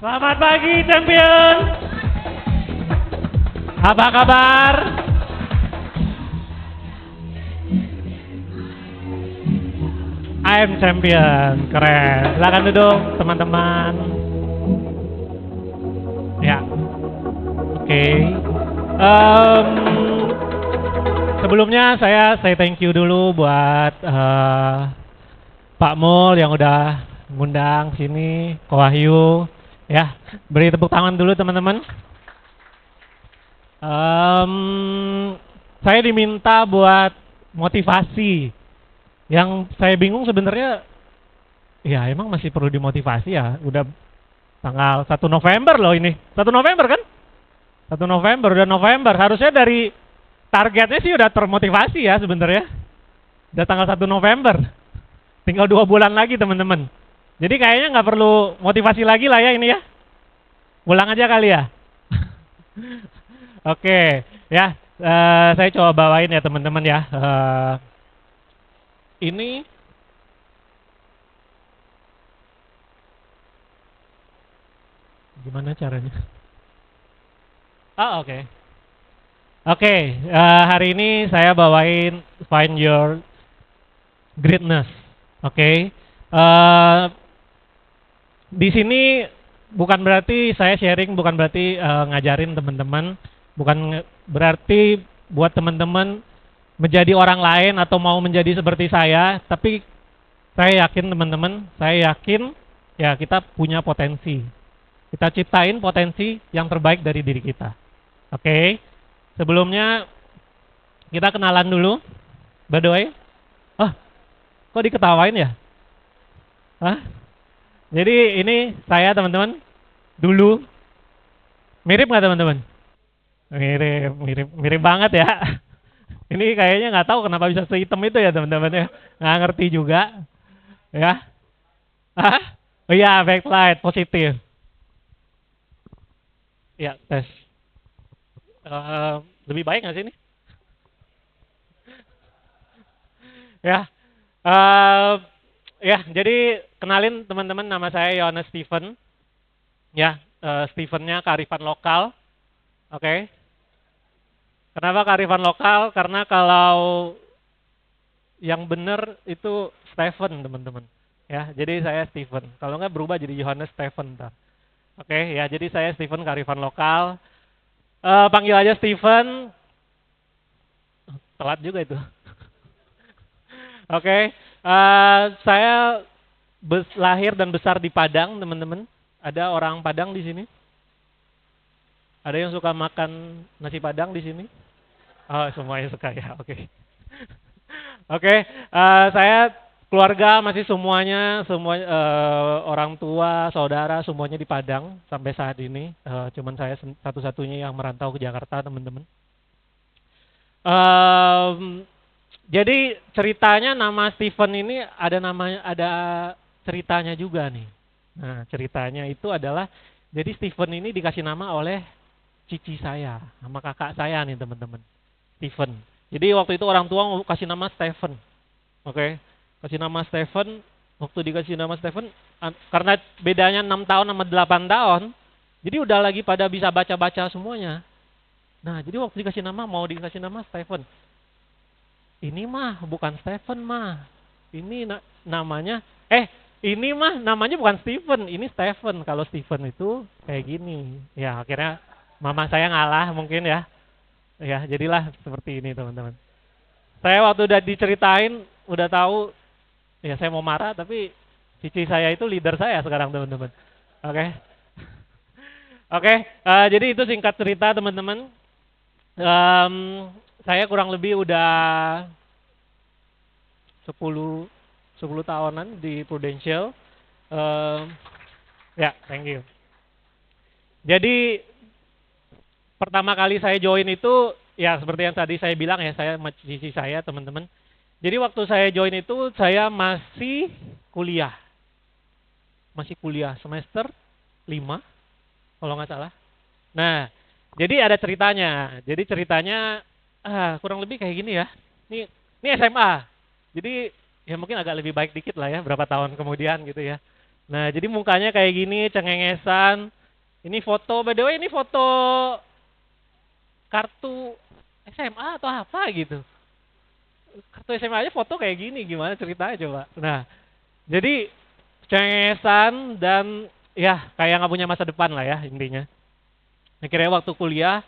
Selamat pagi champion. Apa kabar? I'm champion. Keren. Silakan duduk teman-teman. Ya. Oke. Sebelumnya saya say thank you dulu buat Pak Mul yang udah ngundang sini, Ko Wahyu. Ya, beri tepuk tangan dulu teman-teman. Saya diminta buat motivasi. Yang saya bingung sebenarnya, ya emang masih perlu dimotivasi ya. Udah tanggal 1 November loh ini. 1 November kan? 1 November, udah November. Harusnya dari targetnya sih udah termotivasi ya sebenarnya. Udah tanggal 1 November. Tinggal 2 bulan lagi teman-teman. Jadi kayaknya nggak perlu motivasi lagi lah ya ini ya. Pulang aja kali ya. Oke, ya. Saya coba bawain ya teman-teman ya. Ini gimana caranya? Oke. Oke, hari ini saya bawain Find Your Greatness. Oke. Di sini bukan berarti saya sharing, bukan berarti ngajarin teman-teman, bukan berarti buat teman-teman menjadi orang lain atau mau menjadi seperti saya, tapi saya yakin teman-teman, saya yakin ya kita punya potensi. Kita ciptain potensi yang terbaik dari diri kita. Oke. Sebelumnya kita kenalan dulu. By the way. Kok diketawain ya? Jadi ini saya teman-teman. Dulu. Mirip nggak teman-teman? Mirip banget ya. Ini kayaknya nggak tahu kenapa bisa sehitam itu ya teman-teman ya. Nggak ngerti juga. Ya. Oh iya, backlight positif. Ya, tes. Lebih baik nggak sih ini? Ya. Ya, jadi kenalin teman-teman, nama saya Yohanes Steven. Ya, Stevennya kearifan lokal. Oke. Kenapa kearifan lokal? Karena kalau yang benar itu Stephen, teman-teman. Ya, jadi saya Steven. Kalau nggak berubah jadi Yohanes Steven. Oke, ya jadi saya Steven kearifan lokal. Panggil aja Steven. Telat juga itu. Oke, saya lahir dan besar di Padang, teman-teman. Ada orang Padang di sini? Ada yang suka makan nasi Padang di sini? Oh, semuanya suka ya. Oke. Oke, saya keluarga masih semuanya orang tua, saudara semuanya di Padang sampai saat ini. Cuman saya satu-satunya yang merantau ke Jakarta, teman-teman. Jadi ceritanya nama Steven ini ada ceritanya juga nih. Nah, ceritanya itu adalah jadi Steven ini dikasih nama oleh cici saya, sama kakak saya nih teman-teman. Steven. Jadi waktu itu orang tua kasih nama Stephen. Oke. Kasih nama Stephen, waktu dikasih nama Stephen karena bedanya 6 tahun sama 8 tahun. Jadi udah lagi pada bisa baca-baca semuanya. Nah, jadi waktu dikasih nama mau dikasih nama Stephen. Ini mah bukan Stephen mah. Ini namanya ini mah namanya bukan Stephen, ini Stephen. Kalau Stephen itu kayak gini. Ya, akhirnya mama saya ngalah mungkin ya. Ya, jadilah seperti ini, teman-teman. Saya waktu udah diceritain, udah tahu ya saya mau marah, tapi cici saya itu leader saya sekarang, teman-teman. Oke. Oke, jadi itu singkat cerita, teman-teman. Saya kurang lebih udah 10 tahunan di Prudential. Ya, thank you. Jadi pertama kali saya join itu ya seperti yang tadi saya bilang ya, saya cici saya, teman-teman. Jadi waktu saya join itu saya masih kuliah. Masih kuliah semester 5 kalau nggak salah. Nah, jadi ada ceritanya. Jadi ceritanya kurang lebih kayak gini ya. Ini SMA. Jadi ya mungkin agak lebih baik dikit lah ya, berapa tahun kemudian gitu ya. Nah, jadi mukanya kayak gini, cengengesan. Ini foto, by the way, ini foto kartu SMA atau apa gitu. Kartu SMA aja foto kayak gini, gimana ceritanya coba. Nah, jadi cengengesan dan ya kayak nggak punya masa depan lah ya intinya. Akhirnya waktu kuliah,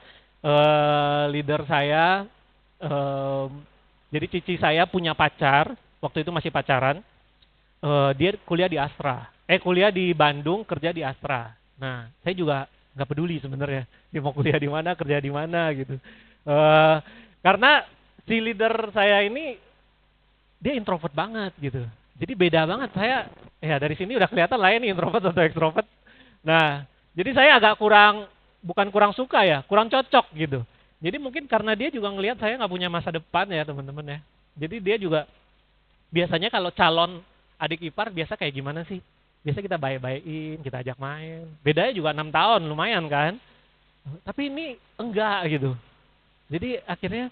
leader saya, em, jadi cici saya punya pacar, waktu itu masih pacaran. Dia kuliah di Astra, kuliah di Bandung, kerja di Astra. Nah, saya juga nggak peduli sebenarnya dia mau kuliah di mana, kerja di mana gitu. Eh, karena si leader saya ini dia introvert banget gitu. Jadi beda banget saya, ya dari sini udah kelihatan lah ini introvert atau extrovert. Nah, jadi saya agak kurang, bukan kurang suka ya, kurang cocok gitu. Jadi mungkin karena dia juga ngelihat saya nggak punya masa depan ya teman-teman ya. Jadi dia juga biasanya kalau calon adik ipar biasa kayak gimana sih? Biasa kita baik-baikin, kita ajak main. Bedanya juga 6 tahun, lumayan kan? Tapi ini enggak gitu. Jadi akhirnya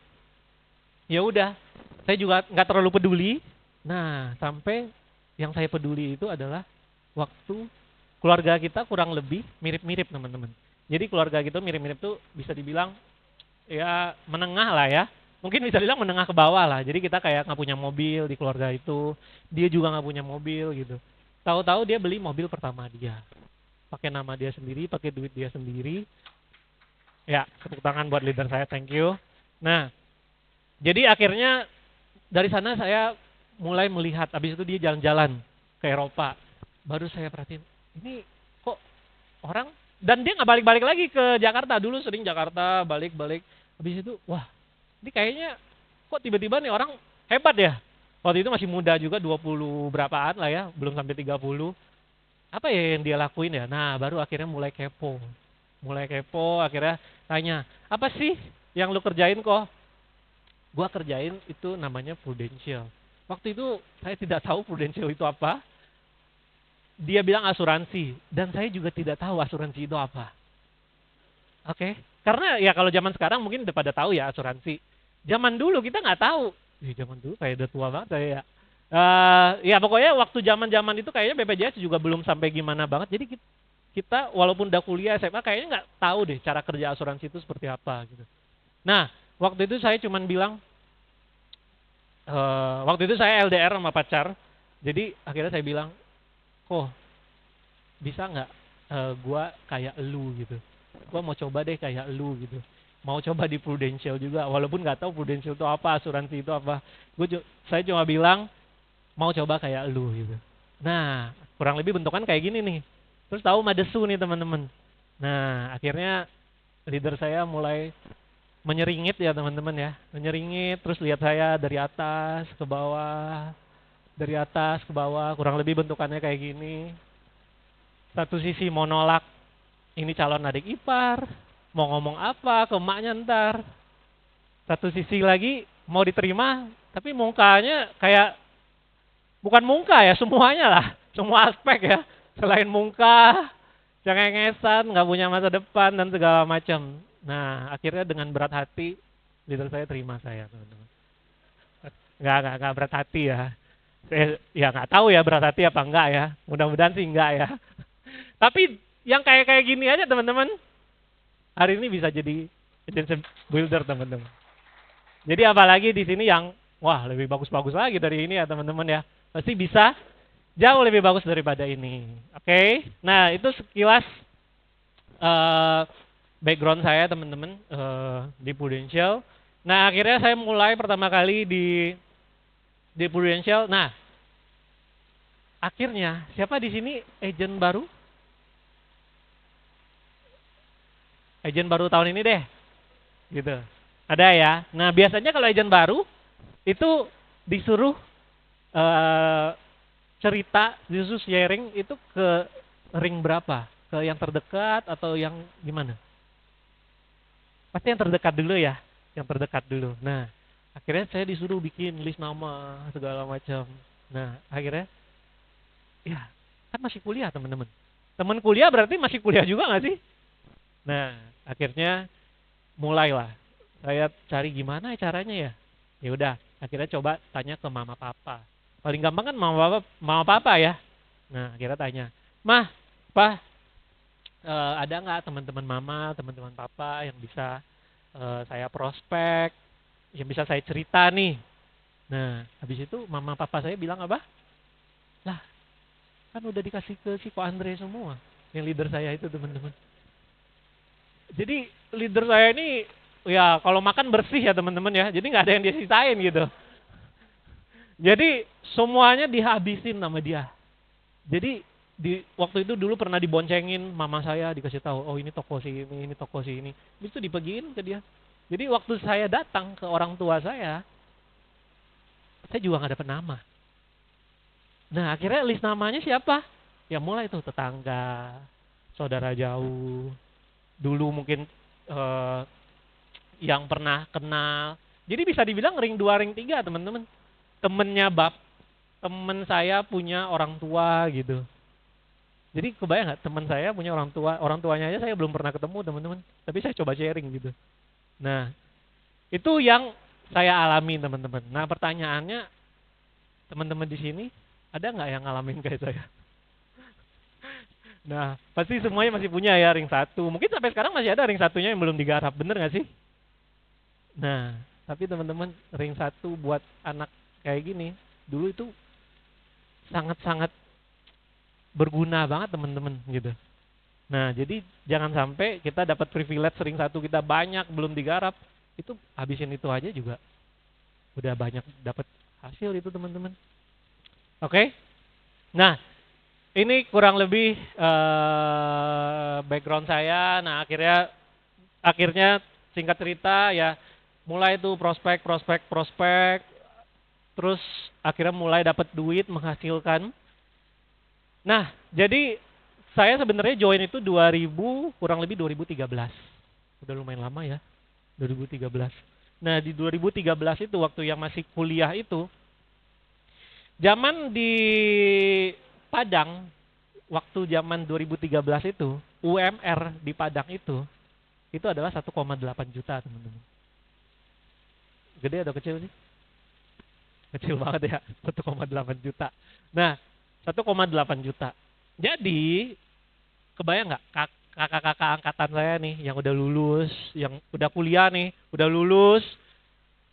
ya udah, saya juga nggak terlalu peduli. Nah, sampai yang saya peduli itu adalah waktu keluarga kita kurang lebih mirip-mirip teman-teman. Jadi keluarga kita mirip-mirip tuh bisa dibilang ya menengah lah ya. Mungkin bisa dibilang menengah ke bawah lah. Jadi kita kayak nggak punya mobil di keluarga itu, dia juga nggak punya mobil gitu. Tahu-tahu dia beli mobil pertama dia, pakai nama dia sendiri, pakai duit dia sendiri. Ya, tepuk tangan buat leader saya, thank you. Nah, jadi akhirnya dari sana saya mulai melihat, habis itu dia jalan-jalan ke Eropa. Baru saya perhatiin, ini kok orang, dan dia nggak balik-balik lagi ke Jakarta. Dulu sering Jakarta, balik-balik. Habis itu, wah ini kayaknya kok tiba-tiba nih orang hebat ya. Waktu itu masih muda juga, 20 berapaan lah ya, belum sampai 30. Apa ya yang dia lakuin ya? Nah, baru akhirnya mulai kepo. Mulai kepo, akhirnya tanya, apa sih yang lu kerjain kok? Gua kerjain itu namanya Prudential. Waktu itu saya tidak tahu Prudential itu apa. Dia bilang asuransi, dan saya juga tidak tahu asuransi itu apa. Oke, karena ya kalau zaman sekarang mungkin udah pada tahu ya asuransi. Zaman dulu kita nggak tahu. Zaman dulu kayak udah tua banget saya ya. Ya pokoknya waktu zaman-zaman itu kayaknya BPJS juga belum sampai gimana banget. Jadi kita walaupun udah kuliah SMA kayaknya nggak tahu deh cara kerja asuransi itu seperti apa gitu. Nah, waktu itu saya cuman bilang, waktu itu saya LDR sama pacar. Jadi akhirnya saya bilang, kok bisa nggak gua kayak elu gitu. Gua mau coba deh kayak elu gitu. Mau coba di Prudential juga, walaupun nggak tahu Prudential itu apa, asuransi itu apa. Saya cuma bilang mau coba kayak elu gitu. Nah, kurang lebih bentukan kayak gini nih. Terus tahu Madesu nih teman-teman. Nah, akhirnya leader saya mulai menyeringit ya teman-teman ya. Menyeringit, terus lihat saya dari atas ke bawah. Dari atas ke bawah, kurang lebih bentukannya kayak gini. Satu sisi mau nolak, ini calon adik ipar, mau ngomong apa ke emaknya ntar. Satu sisi lagi mau diterima, tapi mukanya kayak, bukan muka ya, semuanya lah, semua aspek ya. Selain muka, cengengesan, nggak punya masa depan dan segala macam. Nah, akhirnya dengan berat hati, leader saya terima saya, teman-teman. Nggak berat hati ya. Saya ya nggak tahu ya berat hati apa enggak ya. Mudah-mudahan sih enggak ya. Tapi yang kayak gini aja teman-teman, hari ini bisa jadi agency builder teman-teman. Jadi apalagi di sini yang wah lebih bagus-bagus lagi dari ini ya teman-teman ya. Pasti bisa jauh lebih bagus daripada ini. Oke. Nah, itu sekilas uh, background saya teman-teman di Prudential. Nah, akhirnya saya mulai pertama kali di Prudential. Nah, akhirnya siapa di sini agent baru? Agent baru tahun ini deh. Gitu. Ada ya. Nah, biasanya kalau agent baru itu disuruh uh, cerita, disuruh sharing itu ke ring berapa? Ke yang terdekat atau yang gimana? Pasti yang terdekat dulu ya. Yang terdekat dulu. Nah, akhirnya saya disuruh bikin list nama segala macam. Nah, akhirnya ya kan masih kuliah teman-teman. Teman kuliah berarti masih kuliah juga nggak sih? Nah, akhirnya mulailah saya cari gimana caranya ya. Ya udah, akhirnya coba tanya ke mama papa. Paling gampang kan mama papa ya. Nah, akhirnya tanya, Mah, Pak, ada nggak teman-teman mama, teman-teman papa yang bisa saya prospek, yang bisa saya cerita nih. Nah, habis itu mama papa saya bilang apa? Lah, kan udah dikasih ke si Ko Andre semua, yang leader saya itu teman-teman. Jadi leader saya ini ya kalau makan bersih ya teman-teman ya, jadi nggak ada yang dia sisain gitu. Jadi semuanya dihabisin sama dia. Jadi di waktu itu dulu pernah diboncengin mama saya dikasih tahu, oh ini toko si ini. Itu dibagiin ke dia. Jadi waktu saya datang ke orang tua saya juga nggak dapet nama. Nah akhirnya list namanya siapa? Ya mulai tuh tetangga, saudara jauh, dulu mungkin eh, yang pernah kenal. Jadi bisa dibilang ring 2 ring 3 teman-teman. Temennya temen saya punya orang tua gitu. Jadi kebayang nggak teman saya punya orang tuanya aja saya belum pernah ketemu teman-teman. Tapi saya coba sharing gitu. Nah itu yang saya alami teman-teman. Nah pertanyaannya teman-teman di sini ada nggak yang ngalamin kayak saya? Nah pasti semuanya masih punya ya ring satu. Mungkin sampai sekarang masih ada ring satunya yang belum digarap, bener nggak sih? Nah tapi teman-teman ring satu buat anak kayak gini dulu itu sangat-sangat berguna banget teman-teman gitu. Nah, jadi jangan sampai kita dapat privilege ring satu kita banyak belum digarap, itu habisin itu aja juga udah banyak dapat hasil itu teman-teman. Oke? Nah, ini kurang lebih background saya. Nah, akhirnya singkat cerita ya mulai tuh prospek, terus akhirnya mulai dapat duit menghasilkan. Nah, jadi saya sebenarnya join itu 2000 kurang lebih 2013. Udah lumayan lama ya, 2013. Nah, di 2013 itu waktu yang masih kuliah itu, zaman di Padang, waktu zaman 2013 itu, UMR di Padang itu adalah 1,8 juta, teman-teman. Gede atau kecil sih? Kecil banget ya, 1,8 juta. Nah, 1,8 juta. Jadi, kebayang nggak kakak-kakak angkatan saya nih yang udah lulus, yang udah kuliah nih, udah lulus,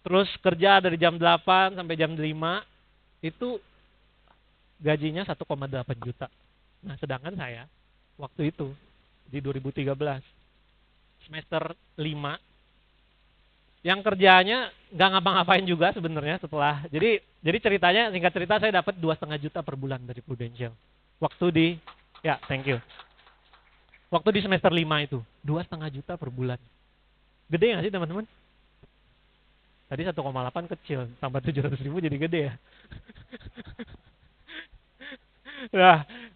terus kerja dari jam 8 sampai jam 5, itu gajinya 1,8 juta. Nah, sedangkan saya waktu itu di 2013 semester 5 yang kerjanya nggak ngapa-ngapain juga sebenarnya setelah. Jadi ceritanya singkat cerita saya dapat 2,5 juta per bulan dari Prudential. Waktu di ya, thank you. Waktu di semester 5 itu 2,5 juta per bulan. Gede nggak sih teman-teman? Tadi 1,8 kecil, tambah 700.000 jadi gede ya.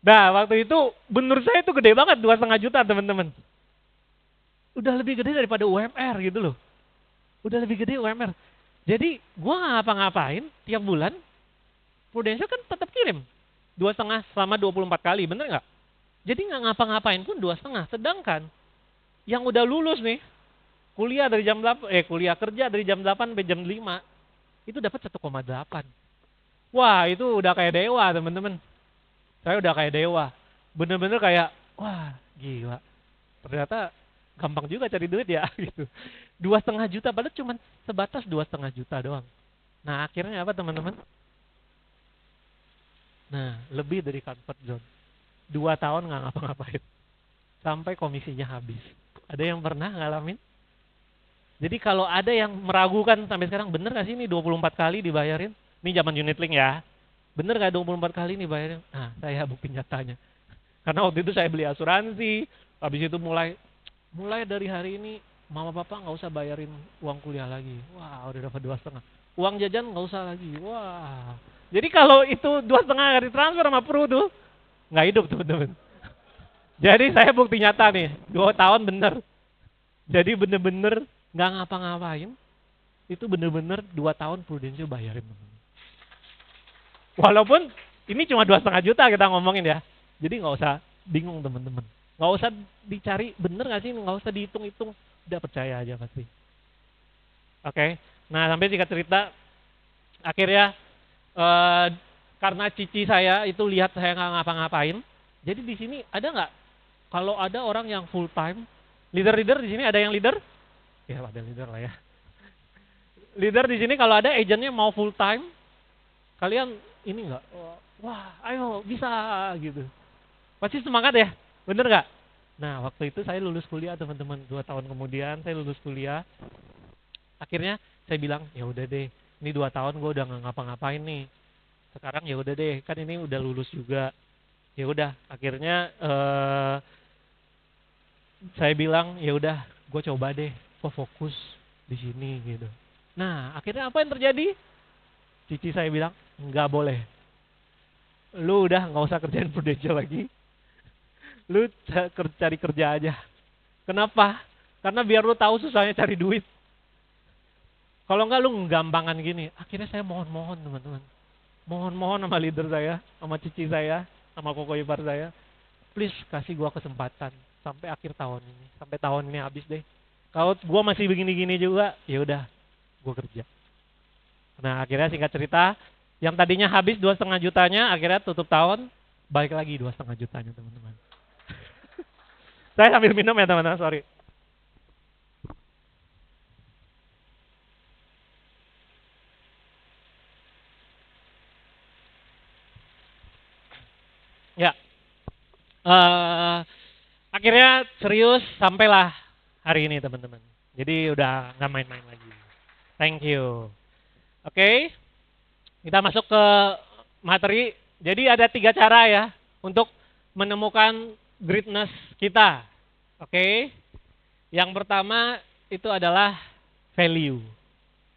Nah, waktu itu menurut saya itu gede banget 2,5 juta teman-teman. Udah lebih gede daripada UMR gitu loh. Udah lebih gede UMR. Jadi gua nggak ngapa-ngapain tiap bulan, Prudential kan tetap kirim 2,5 selama 24 kali, bener nggak? Jadi nggak ngapa-ngapain pun 2,5. Sedangkan yang udah lulus nih, kuliah dari jam 8, kuliah kerja dari jam 8 sampai jam 5, itu dapat 1,8. Wah, itu udah kayak dewa, teman-teman. Saya udah kayak dewa. Bener-bener kayak, wah, gila. Ternyata gampang juga cari duit ya, gitu. 2,5 juta, padahal cuma sebatas 2,5 juta doang. Nah, akhirnya apa, teman-teman? Nah, lebih dari comfort zone. 2 tahun nggak ngapa-ngapain. Sampai komisinya habis. Ada yang pernah ngalamin? Jadi kalau ada yang meragukan sampai sekarang, bener gak sih ini 24 kali dibayarin? Ini zaman unit link ya. Bener gak 24 kali nih bayarin? Nah, saya bukti nyatanya. Karena waktu itu saya beli asuransi, habis itu mulai dari hari ini mama papa nggak usah bayarin uang kuliah lagi. Wah, udah dapat 2,5. Uang jajan nggak usah lagi. Wah. Jadi kalau itu 2,5 nggak ditransfer sama Pru tuh, nggak hidup teman-teman. Jadi saya bukti nyata nih, 2 tahun bener. Jadi bener-bener nggak ngapa-ngapain, itu bener-bener 2 tahun Prudential bayarin teman-teman. Walaupun ini cuma 2,5 juta kita ngomongin ya. Jadi nggak usah bingung teman-teman. Nggak usah dicari bener nggak sih, nggak usah dihitung-hitung. Udah percaya aja pasti. Oke. Nah sampai singkat cerita, akhirnya karena cici saya itu lihat saya nggak ngapa-ngapain, Jadi di sini ada nggak kalau ada orang yang full time, leader-leader di sini ada yang leader? Ya ada leader lah ya. Leader di sini kalau ada agentnya mau full time, kalian ini nggak? Wah, ayo bisa gitu. Pasti semangat ya, bener nggak? Nah waktu itu saya lulus kuliah teman-teman, 2 tahun kemudian saya lulus kuliah. Akhirnya saya bilang ya udah deh, ini 2 tahun gue udah nggak ngapa-ngapain nih. Sekarang ya udah deh, kan ini udah lulus juga. Ya udah, akhirnya saya bilang ya udah, gue coba deh, gue fokus di sini gitu. Nah akhirnya apa yang terjadi? Cici saya bilang nggak boleh, lu udah nggak usah kerjain Prudential lagi, lu cari kerja aja. Kenapa? Karena biar lu tahu susahnya cari duit. Kalau enggak lu gampangan gini. Akhirnya saya mohon-mohon teman-teman, mohon-mohon sama leader saya, sama cici saya, sama koko ipar saya, please kasih gua kesempatan sampai akhir tahun ini, sampai tahun ini habis deh. Kalau gua masih begini-gini juga, ya udah, gua kerja. Nah akhirnya singkat cerita, yang tadinya habis 2,5 jutanya, akhirnya tutup tahun, balik lagi 2,5 jutanya teman-teman. Saya sambil minum ya teman-teman, sorry. Ya, akhirnya serius sampailah hari ini teman-teman. Jadi udah nggak main-main lagi. Thank you. Oke, kita masuk ke materi. Jadi ada 3 cara ya untuk menemukan greatness kita. Oke, yang pertama itu adalah value.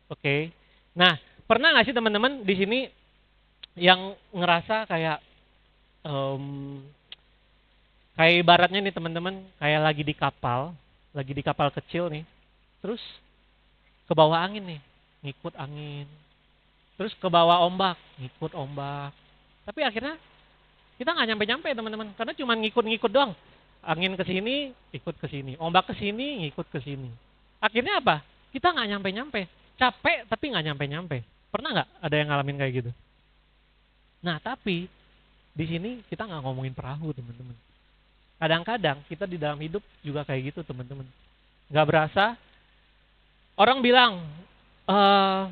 Oke, nah pernah nggak sih teman-teman di sini yang ngerasa kayak em, kayak ibaratnya nih teman-teman, kayak lagi di kapal kecil nih, terus ke bawah angin nih, ngikut angin, terus ke bawah ombak, ngikut ombak. Tapi akhirnya kita nggak nyampe-nyampe teman-teman, karena cuma ngikut-ngikut doang. Angin ke sini, ikut ke sini, ombak ke sini, ngikut ke sini. Akhirnya apa? Kita nggak nyampe-nyampe, capek tapi nggak nyampe-nyampe. Pernah nggak ada yang ngalamin kayak gitu? Nah tapi di sini kita nggak ngomongin perahu teman-teman. Kadang-kadang kita di dalam hidup juga kayak gitu teman-teman. Nggak berasa orang bilang, eh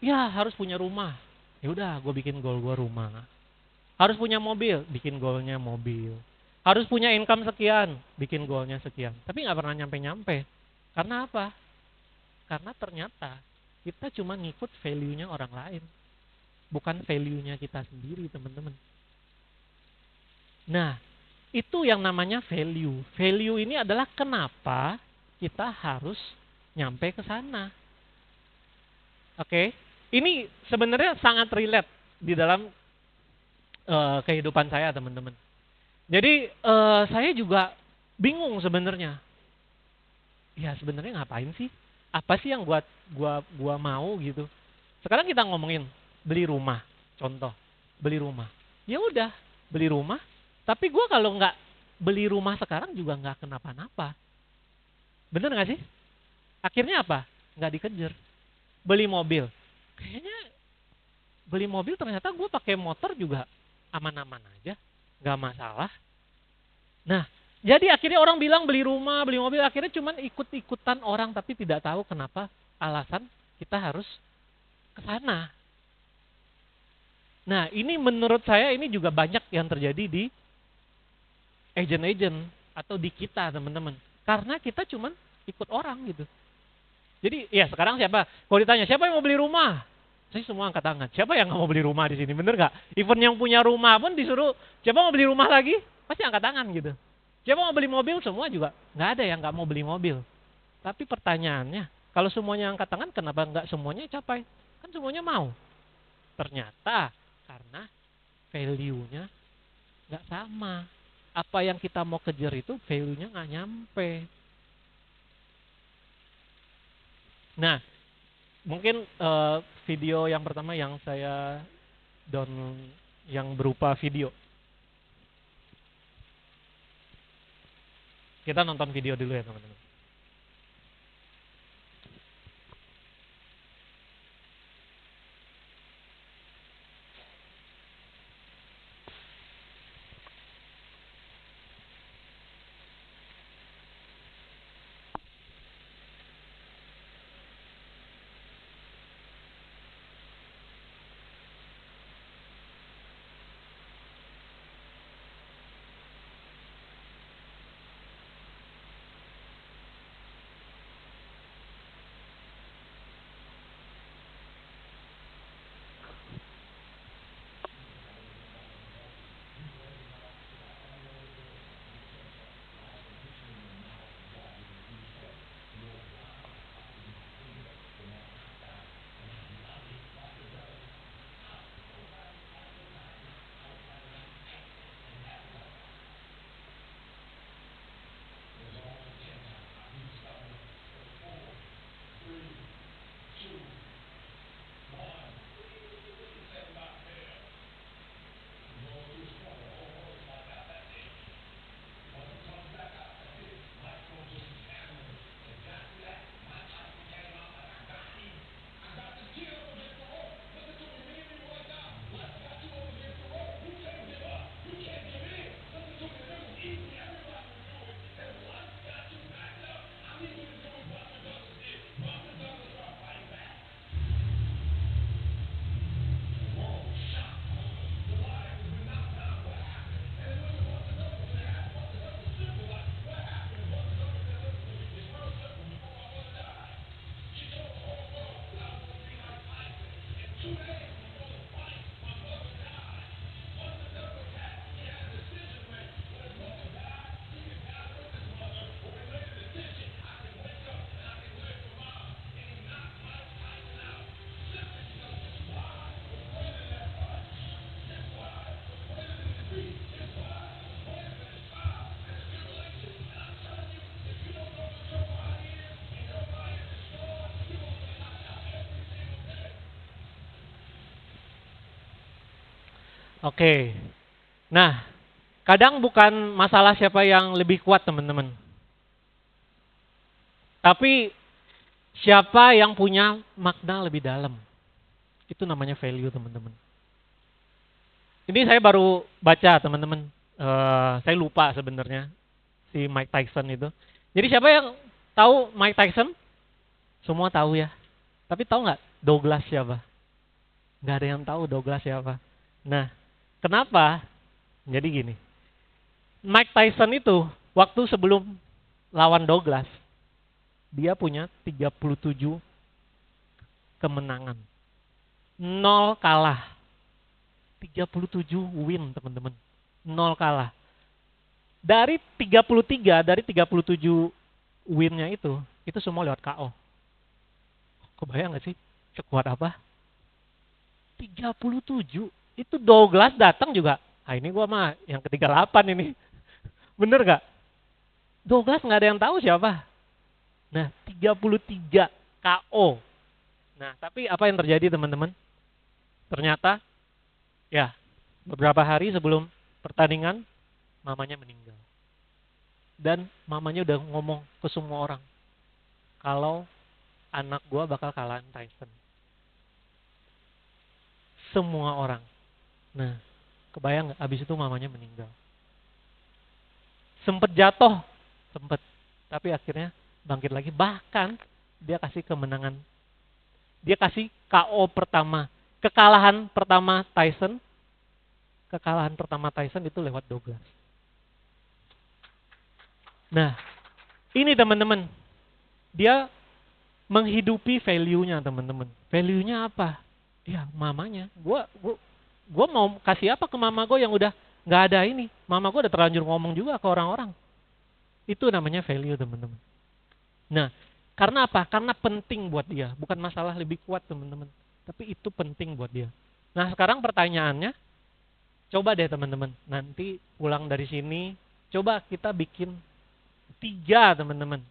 ya harus punya rumah. Ya udah, gue bikin goal gue rumah. Harus punya mobil, bikin goalnya mobil. Harus punya income sekian, bikin goalnya sekian. Tapi nggak pernah nyampe-nyampe. Karena apa? Karena ternyata kita cuma ngikut value-nya orang lain, bukan value-nya kita sendiri teman-teman. Nah, itu yang namanya value. Value ini adalah kenapa kita harus nyampe ke sana. Oke, ini sebenarnya sangat relate di dalam kehidupan saya teman-teman. Jadi saya juga bingung sebenarnya. Ya sebenarnya ngapain sih? Apa sih yang gua mau gitu? Sekarang kita ngomongin beli rumah, contoh beli rumah. Ya udah beli rumah. Tapi gua kalau nggak beli rumah sekarang juga nggak kenapa-napa. Bener nggak sih? Akhirnya apa? Nggak dikejar. Beli mobil. Kayaknya beli mobil ternyata gue pakai motor juga aman-aman aja, nggak masalah. Nah, jadi akhirnya orang bilang beli rumah, beli mobil, akhirnya cuman ikut-ikutan orang tapi tidak tahu kenapa alasan kita harus ke sana. Nah, ini menurut saya ini juga banyak yang terjadi di agent-agent atau di kita teman-teman. Karena kita cuman ikut orang gitu. Jadi ya sekarang siapa? Kalau ditanya siapa yang mau beli rumah? Saya semua angkat tangan. Siapa yang nggak mau beli rumah di sini? Bener nggak? Even yang punya rumah pun disuruh, siapa mau beli rumah lagi? Pasti angkat tangan gitu. Siapa mau beli mobil? Semua juga nggak ada yang nggak mau beli mobil. Tapi pertanyaannya, kalau semuanya angkat tangan, kenapa nggak semuanya capai? Kan semuanya mau. Ternyata karena value-nya nggak sama. Apa yang kita mau kejar itu value-nya nggak nyampe. Nah, mungkin video yang pertama yang saya down yang berupa video. Kita nonton video dulu ya teman-teman. Oke. Nah, kadang bukan masalah siapa yang lebih kuat teman-teman. Tapi siapa yang punya makna lebih dalam. Itu namanya value teman-teman. Ini saya baru baca teman-teman. Saya lupa sebenarnya si Mike Tyson itu. Jadi siapa yang tahu Mike Tyson? Semua tahu ya. Tapi tahu nggak Douglas siapa? Nggak ada yang tahu Douglas siapa. Nah, kenapa? Jadi gini. Mike Tyson itu waktu sebelum lawan Douglas, dia punya 37 kemenangan. 0 kalah. 37 win teman-teman. 0 kalah. Dari 33, dari 37 winnya itu semua lewat KO. Kebayang gak sih? Sekuat apa? 37. Itu Douglas datang juga. Ah ini gua mah yang ke-38 ini. Bener gak? Douglas nggak ada yang tahu siapa. Nah, 33 KO. Nah, tapi apa yang terjadi teman-teman? Ternyata, ya, beberapa hari sebelum pertandingan, mamanya meninggal. Dan mamanya udah ngomong ke semua orang, kalau anak gua bakal kalahin Tyson. Semua orang. Nah, kebayang nggak? Abis itu mamanya meninggal. Sempet jatuh, sempet. Tapi akhirnya bangkit lagi. Bahkan dia kasih kemenangan. Dia kasih KO pertama. Kekalahan pertama Tyson itu lewat Douglas. Nah, ini teman-teman. Dia menghidupi value-nya teman-teman. Value-nya apa? Ya mamanya. Gua mau kasih apa ke mama gue yang udah nggak ada ini. Mama gue udah terlanjur ngomong juga ke orang-orang. Itu namanya value teman-teman. Nah, karena apa? Karena penting buat dia. Bukan masalah lebih kuat teman-teman. Tapi itu penting buat dia. Nah sekarang pertanyaannya, coba deh teman-teman. Nanti pulang dari sini, coba kita bikin 3 teman-teman.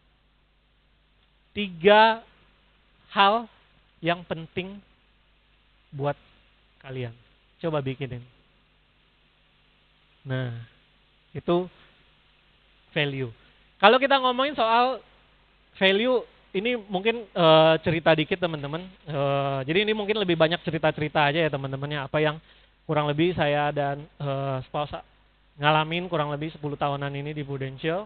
3 hal yang penting buat kalian. Coba bikinin. Nah, itu value. Kalau kita ngomongin soal value, ini mungkin cerita dikit teman-teman. Jadi ini mungkin lebih banyak cerita-cerita aja ya teman-temannya. Apa yang kurang lebih saya dan spouse ngalamin kurang lebih 10 tahunan ini di Prudential.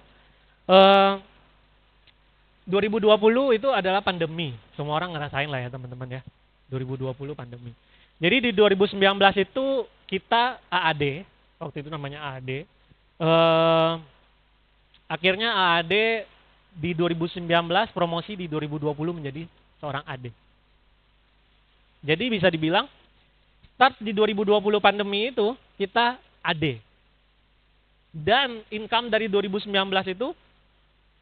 2020 itu adalah pandemi. Semua orang ngerasain lah ya teman-teman ya. 2020 pandemi. Jadi di 2019 itu kita AAD, waktu itu namanya AAD. Akhirnya AAD di 2019 promosi di 2020 menjadi seorang AD. Jadi bisa dibilang start di 2020 pandemi itu kita AD. Dan income dari 2019 itu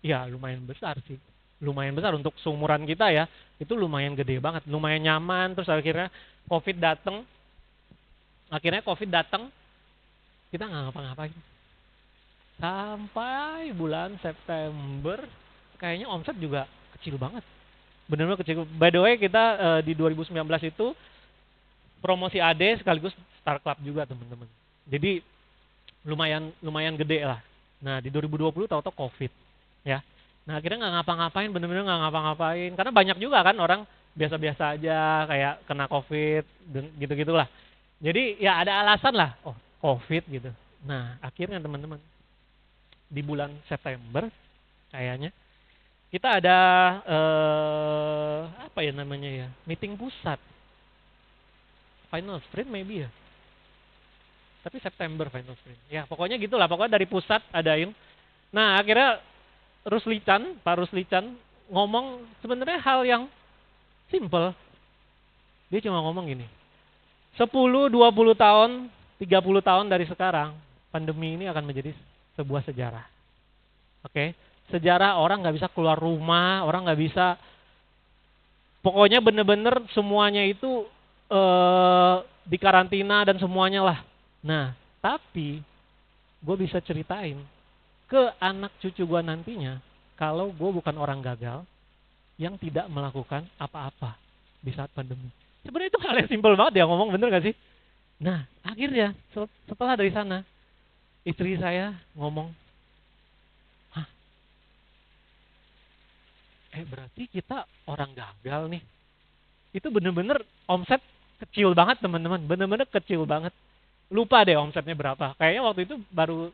ya lumayan besar sih. Lumayan besar untuk seumuran kita ya. Itu lumayan gede banget, lumayan nyaman. Terus akhirnya COVID datang. Kita nggak ngapa-ngapain. Sampai bulan September kayaknya omset juga kecil banget. Benar-benar kecil. By the way kita di 2019 itu promosi AD sekaligus Star Club juga teman-teman. Jadi lumayan gede lah. Nah di 2020 tahu-tahu COVID ya. Nah akhirnya nggak ngapa-ngapain, bener-bener nggak ngapa-ngapain. Karena banyak juga kan orang biasa-biasa aja kayak kena COVID gitu-gitulah. Jadi ya ada alasan lah, oh COVID gitu. Nah akhirnya teman-teman di bulan September kayaknya kita ada apa ya namanya ya, meeting pusat. Final sprint maybe ya. Tapi September final sprint. Ya pokoknya gitulah, pokoknya dari pusat adain. Nah akhirnya Pak Rusli Chan ngomong sebenarnya hal yang simple. Dia cuma ngomong gini, 10, 20 tahun, 30 tahun dari sekarang, pandemi ini akan menjadi sebuah sejarah. Oke, sejarah orang nggak bisa keluar rumah, orang nggak bisa, pokoknya bener-bener semuanya itu dikarantina dan semuanya lah. Nah, tapi gue bisa ceritain ke anak cucu gue nantinya kalau gue bukan orang gagal yang tidak melakukan apa-apa di saat pandemi. Sebenarnya itu hal yang simpel banget dia ngomong, bener gak sih? Nah, akhirnya setelah dari sana, istri saya ngomong, hah, berarti kita orang gagal nih. Itu bener-bener omset kecil banget teman-teman, bener-bener kecil banget. Lupa deh omsetnya berapa. Kayaknya waktu itu baru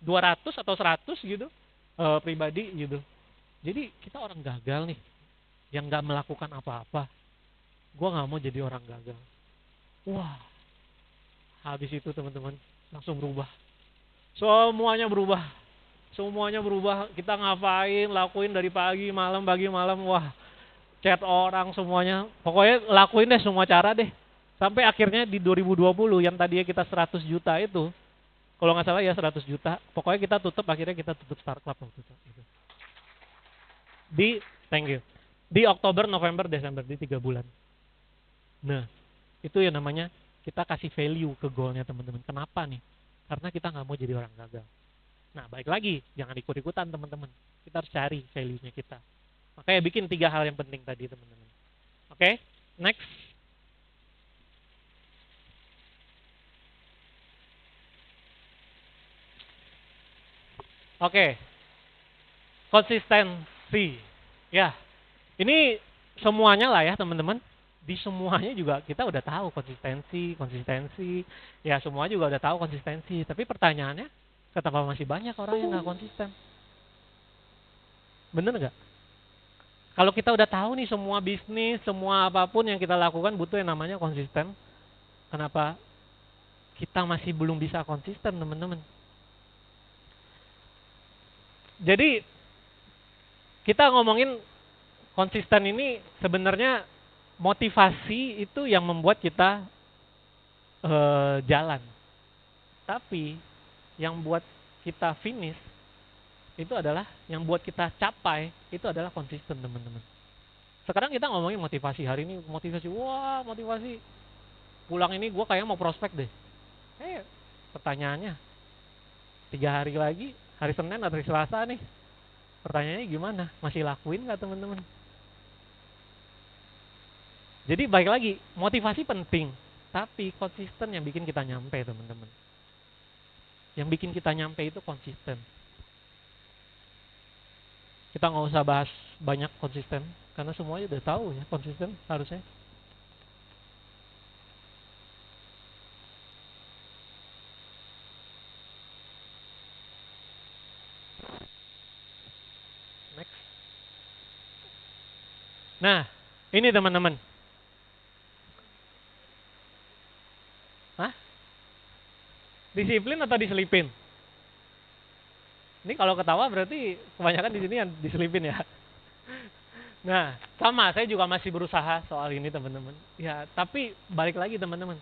200 atau 100 gitu, pribadi gitu. Jadi kita orang gagal nih, yang gak melakukan apa-apa. Gue gak mau jadi orang gagal. Wah, habis itu teman-teman langsung berubah. Semuanya berubah. Semuanya berubah. Kita ngapain, lakuin dari pagi malam. Wah, chat orang semuanya. Pokoknya lakuin deh semua cara deh. Sampai akhirnya di 2020 yang tadinya kita 100 juta itu, kalau nggak salah ya 100 juta. Pokoknya kita tutup, akhirnya kita tutup Start Club waktu itu. Thank you. Di Oktober, November, Desember, di 3 bulan. Nah, itu yang namanya kita kasih value ke goalnya teman-teman. Kenapa nih? Karena kita nggak mau jadi orang gagal. Nah, balik lagi, jangan ikut-ikutan teman-teman. Kita harus cari value-nya kita. Makanya bikin 3 hal yang penting tadi teman-teman. Oke, next. Oke, konsistensi. Ya, ini semuanya lah ya teman-teman. Di semuanya juga kita udah tahu konsistensi. Ya, semua juga udah tahu konsistensi. Tapi pertanyaannya, kenapa masih banyak orang yang nggak konsisten? Bener nggak? Kalau kita udah tahu nih semua bisnis, semua apapun yang kita lakukan butuh yang namanya konsisten. Kenapa kita masih belum bisa konsisten teman-teman? Jadi kita ngomongin konsisten ini sebenarnya motivasi itu yang membuat kita jalan. Tapi yang buat kita finish itu adalah, yang buat kita capai itu adalah konsisten teman-teman. Sekarang kita ngomongin motivasi, hari ini motivasi, wah motivasi. Pulang ini gue kayak mau prospek deh. Pertanyaannya, 3 hari lagi, hari Senin atau hari Selasa nih, pertanyaannya gimana? Masih lakuin nggak teman-teman? Jadi baik lagi, motivasi penting, tapi konsisten yang bikin kita nyampe teman-teman. Yang bikin kita nyampe itu konsisten. Kita nggak usah bahas banyak konsisten, karena semuanya udah tahu ya konsisten harusnya. Next. Nah, ini teman-teman. Hah? Disiplin atau diselipin? Ini kalau ketawa berarti kebanyakan di sini yang diselipin ya. Nah, sama, saya juga masih berusaha soal ini teman-teman. Ya, tapi balik lagi teman-teman.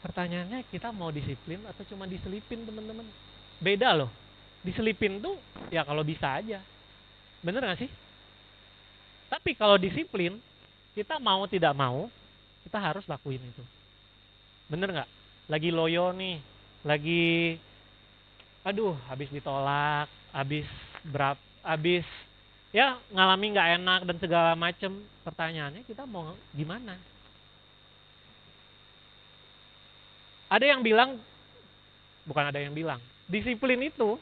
Pertanyaannya, kita mau disiplin atau cuma diselipin teman-teman? Beda loh. Diselipin tuh ya kalau bisa aja. Bener gak sih? Tapi kalau disiplin, kita mau tidak mau, kita harus lakuin itu. Bener gak? Lagi loyo nih, lagi habis ditolak, habis ya ngalami nggak enak dan segala macem. Pertanyaannya, kita mau gimana? Ada yang bilang, bukan ada yang bilang, disiplin itu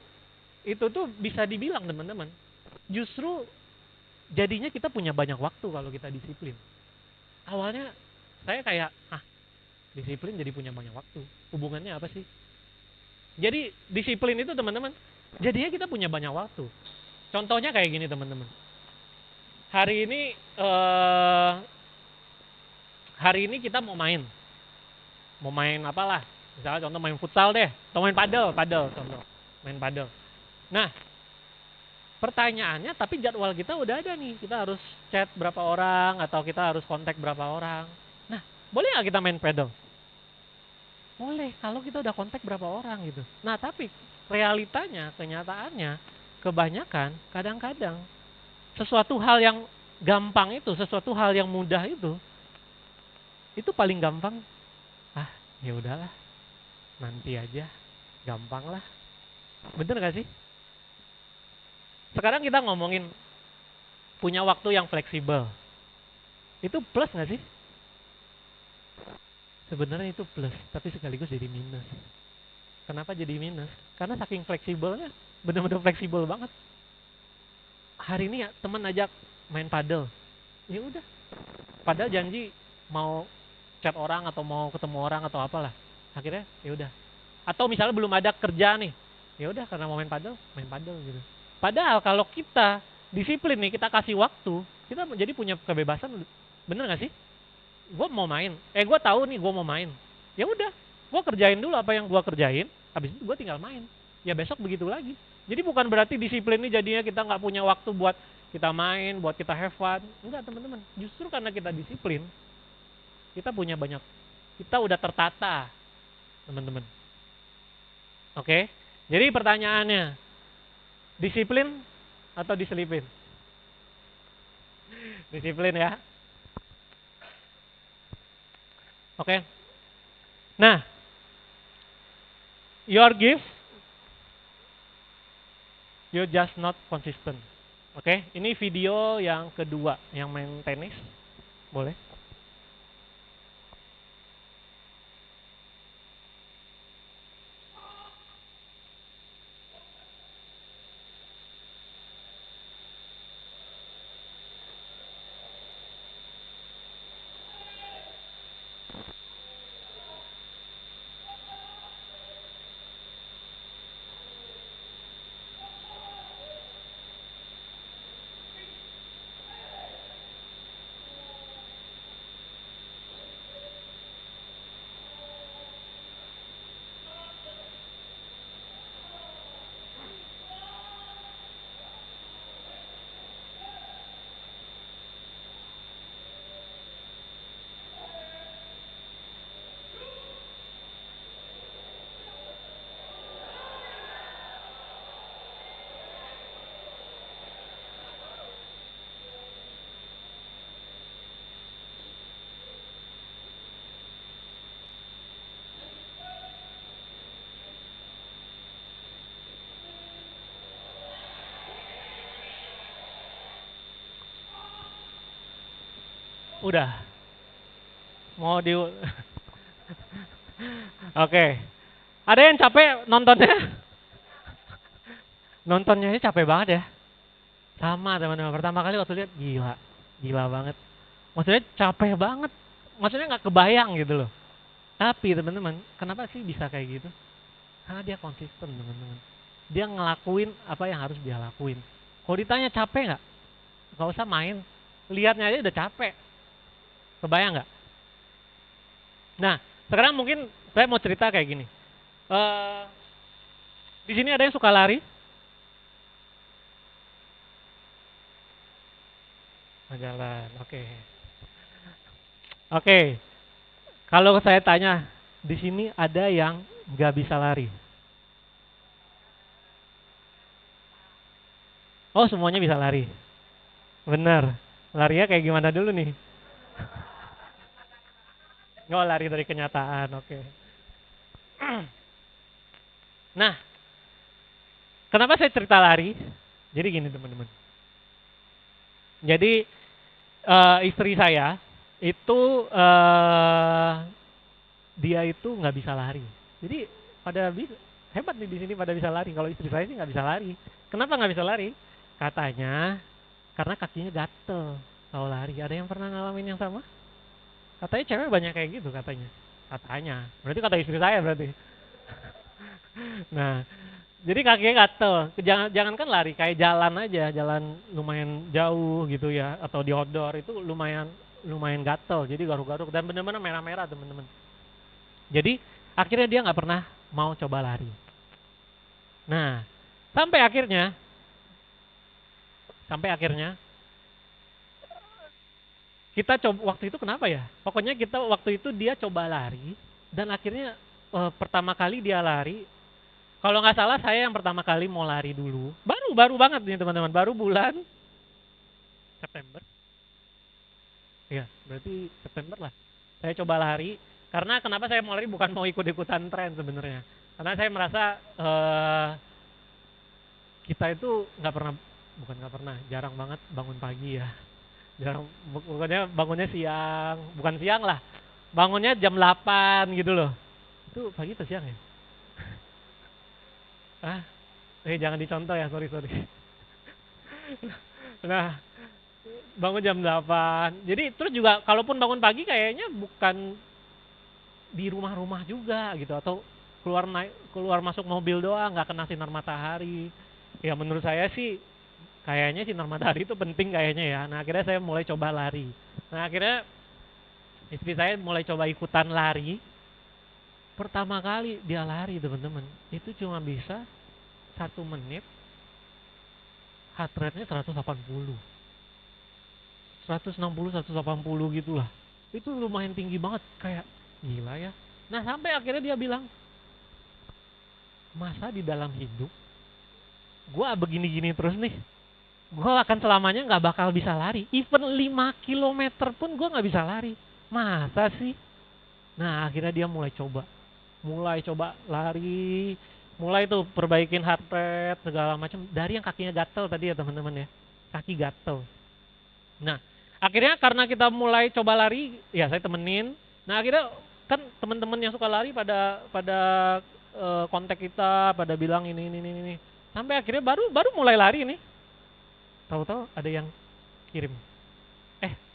tuh bisa dibilang teman-teman, justru jadinya kita punya banyak waktu kalau kita disiplin. Awalnya saya kayak, disiplin jadi punya banyak waktu, hubungannya apa sih? Jadi disiplin itu teman-teman, jadinya kita punya banyak waktu. Contohnya kayak gini teman-teman. Hari ini kita mau main apalah, misalnya contoh main futsal deh, atau main padel contoh, main padel. Nah, Pertanyaannya, tapi jadwal kita udah ada nih. Kita harus chat berapa orang atau kita harus kontak berapa orang. Nah, boleh nggak kita main pedal? Boleh, kalau kita udah kontak berapa orang gitu. Nah, tapi realitanya, kenyataannya, kebanyakan kadang-kadang sesuatu hal yang gampang itu, sesuatu hal yang mudah itu paling gampang. Ah, ya udahlah, nanti aja, gampang lah. Bener gak sih? Sekarang kita ngomongin punya waktu yang fleksibel. Itu plus gak sih? Sebenarnya itu plus, tapi sekaligus jadi minus. Kenapa jadi minus? Karena saking fleksibelnya, bener-bener fleksibel banget. Hari ini ya teman ajak main padel, ya udah. Padahal janji mau chat orang atau mau ketemu orang atau apalah. Akhirnya ya udah. Atau misalnya belum ada kerja nih, ya udah karena mau main padel gitu. Padahal kalau kita disiplin nih, kita kasih waktu, kita jadi punya kebebasan, bener nggak sih? Gue mau main, gue tahu nih gue mau main, ya udah, gue kerjain dulu apa yang gue kerjain, habis itu gue tinggal main. Ya besok begitu lagi. Jadi bukan berarti disiplin ini jadinya kita nggak punya waktu buat kita main, buat kita have fun. Enggak teman-teman, justru karena kita disiplin, kita punya banyak, kita udah tertata, teman-teman. Oke, jadi pertanyaannya, disiplin atau diselipin? Disiplin ya. Oke. Nah, your gift, you just not consistent. Oke, ini video yang kedua yang main tenis. Boleh? Udah. Mau di Oke. Ada yang capek nontonnya? Nontonnya aja capek banget ya. Sama teman-teman. Pertama kali waktu lihat gila banget. Maksudnya capek banget. Maksudnya nggak kebayang gitu loh. Tapi teman-teman, kenapa sih bisa kayak gitu? Karena dia konsisten teman-teman. Dia ngelakuin apa yang harus dia lakuin. Kalau ditanya capek nggak? Nggak usah main. Lihatnya aja udah capek. Kebayang nggak? Nah, sekarang mungkin saya mau cerita kayak gini. Di sini ada yang suka lari? Jalan, oke. Oke. Kalau saya tanya, di sini ada yang nggak bisa lari? Oh, semuanya bisa lari. Bener. Larinya kayak gimana dulu nih? Nggak lari dari kenyataan, oke. Nah, kenapa saya cerita lari? Jadi gini teman-teman. Jadi istri saya itu dia itu nggak bisa lari. Jadi pada hebat nih di sini pada bisa lari. Kalau istri saya sih nggak bisa lari. Kenapa nggak bisa lari? Katanya karena kakinya gatel kalau lari. Ada yang pernah ngalamin yang sama? Katanya cewek banyak kayak gitu katanya. Katanya. Berarti kata istri saya berarti. Nah, jadi kakinya gatel. Jangankan lari, kayak jalan aja, jalan lumayan jauh gitu ya, atau di outdoor itu lumayan gatel. Jadi garuk-garuk dan benar-benar merah-merah teman-teman. Jadi akhirnya dia nggak pernah mau coba lari. Nah, sampai akhirnya Sampai akhirnya kita coba waktu itu kenapa ya? Pokoknya kita waktu itu dia coba lari dan akhirnya pertama kali dia lari, kalau nggak salah saya yang pertama kali mau lari dulu. Baru banget nih teman-teman, baru bulan September. Ya, berarti September lah. Saya coba lari karena kenapa saya mau lari bukan mau ikut-ikutan tren sebenarnya. Karena saya merasa kita itu nggak pernah, bukan nggak pernah, jarang banget bangun pagi ya. Jarang, bukannya bangunnya siang, bukan siang lah. Bangunnya jam 8 gitu loh. Itu pagi atau siang ya? Ah, jangan dicontoh ya, sorry sorry. Nah, bangun jam 8. Jadi terus juga kalaupun bangun pagi kayaknya bukan di rumah-rumah juga gitu, atau keluar masuk mobil doang nggak kena sinar matahari. Ya menurut saya sih kayaknya sinar matahari itu penting kayaknya ya. Nah akhirnya saya mulai coba lari. Nah akhirnya istri saya mulai coba ikutan lari. Pertama kali dia lari teman-teman, itu cuma bisa 1 menit, heart rate-nya 180, 160, 180 gitulah. Itu lumayan tinggi banget, kayak gila ya. Nah sampai akhirnya dia bilang, masa di dalam hidup gue begini-gini terus nih, gue akan selamanya nggak bakal bisa lari. Even 5 kilometer pun gue nggak bisa lari. Masa sih? Nah akhirnya dia mulai coba lari, mulai tuh perbaikin heart rate segala macam. Dari yang kakinya gatel tadi ya teman-teman ya, kaki gatel. Nah akhirnya karena kita mulai coba lari, ya saya temenin. Nah akhirnya kan teman-teman yang suka lari pada pada kontak kita, pada bilang ini. Sampai akhirnya baru mulai lari nih. Tahu-tahu ada yang kirim,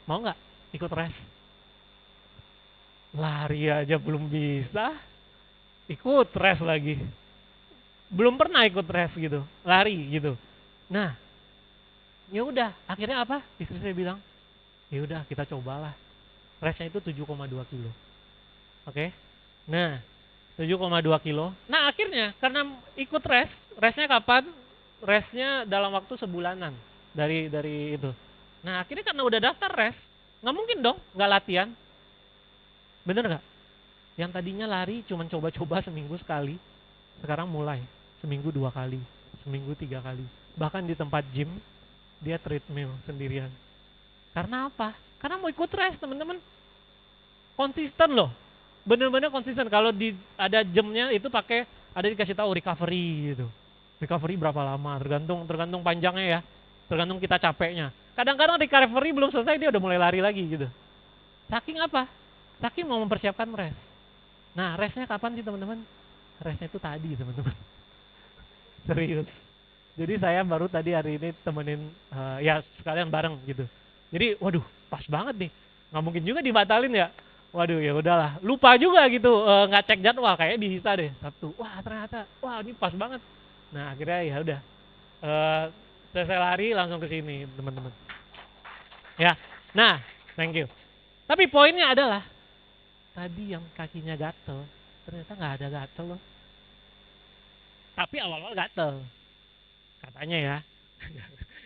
mau nggak ikut race? Lari aja belum bisa, ikut race lagi. Belum pernah ikut race gitu, lari gitu. Nah, ya udah, akhirnya apa? Istri saya bilang, ya udah kita cobalah. Race-nya itu 7,2 kilo. Oke. Nah, 7,2 kilo. Nah, akhirnya karena ikut race-nya kapan? Race-nya dalam waktu sebulanan dari itu. Nah, akhirnya karena udah daftar race, nggak mungkin dong nggak latihan. Bener nggak? Yang tadinya lari cuma coba-coba seminggu sekali, sekarang mulai seminggu 2 kali, seminggu 3 kali. Bahkan di tempat gym dia treadmill sendirian. Karena apa? Karena mau ikut race teman-teman. Konsisten loh, bener-bener konsisten. Kalau di ada jamnya itu pakai, ada dikasih tahu recovery gitu. Recovery berapa lama? Tergantung panjangnya ya. Tergantung kita capeknya. Kadang-kadang recovery belum selesai dia udah mulai lari lagi gitu. Saking apa? Saking mau mempersiapkan race. Nah, race-nya kapan sih teman-teman? Race-nya itu tadi teman-teman. Serius. Jadi saya baru tadi hari ini temenin ya sekalian bareng gitu. Jadi waduh pas banget nih. Nggak mungkin juga dibatalin ya. Waduh ya udahlah. Lupa juga gitu nggak cek jadwal, kayak bisa deh Sabtu. Wah ternyata wah ini pas banget. Nah akhirnya ya udah selesai lari langsung ke sini teman-teman. Ya. Nah thank you. Tapi poinnya adalah tadi yang kakinya gatel ternyata nggak ada gatel loh. Tapi awal-awal gatel katanya ya.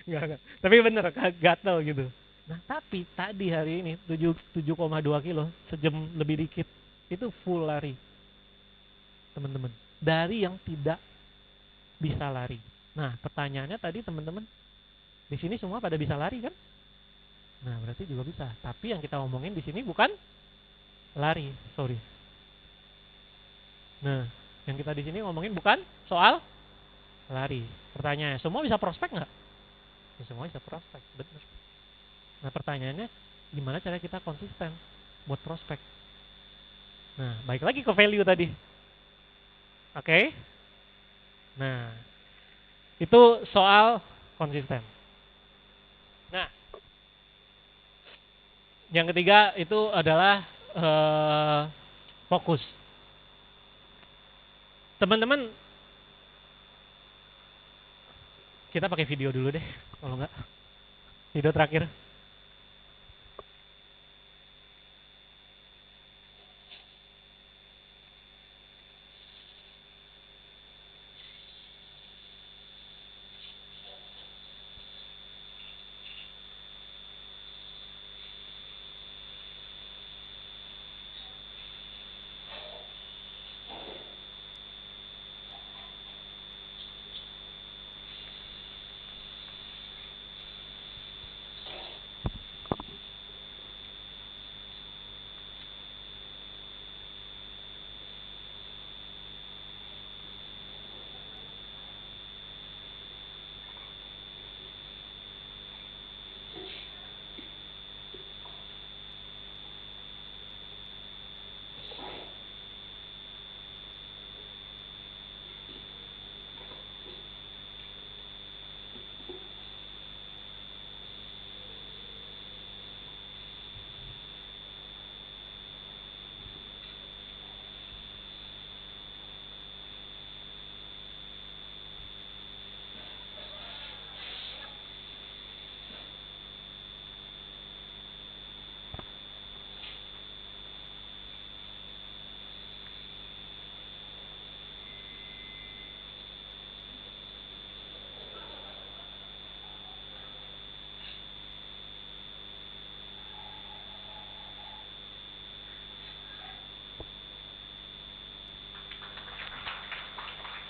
Enggak. Tapi bener gatel gitu. Nah tapi tadi hari ini 7,2 kilo sejam lebih dikit itu full lari teman-teman, dari yang tidak bisa lari. Nah pertanyaannya tadi teman-teman, di sini semua pada bisa lari kan? Nah berarti juga bisa. Tapi yang kita omongin di sini bukan lari, sorry. Nah yang kita di sini ngomongin bukan soal lari. Pertanyaannya, semua bisa prospek nggak? Ya, semua bisa prospek, benar. Nah pertanyaannya, gimana cara kita konsisten buat prospek? Nah baik lagi ke value tadi. Oke. Nah itu soal konsisten. Nah yang ketiga itu adalah fokus. Teman-teman, kita pakai video dulu deh, kalau nggak video terakhir.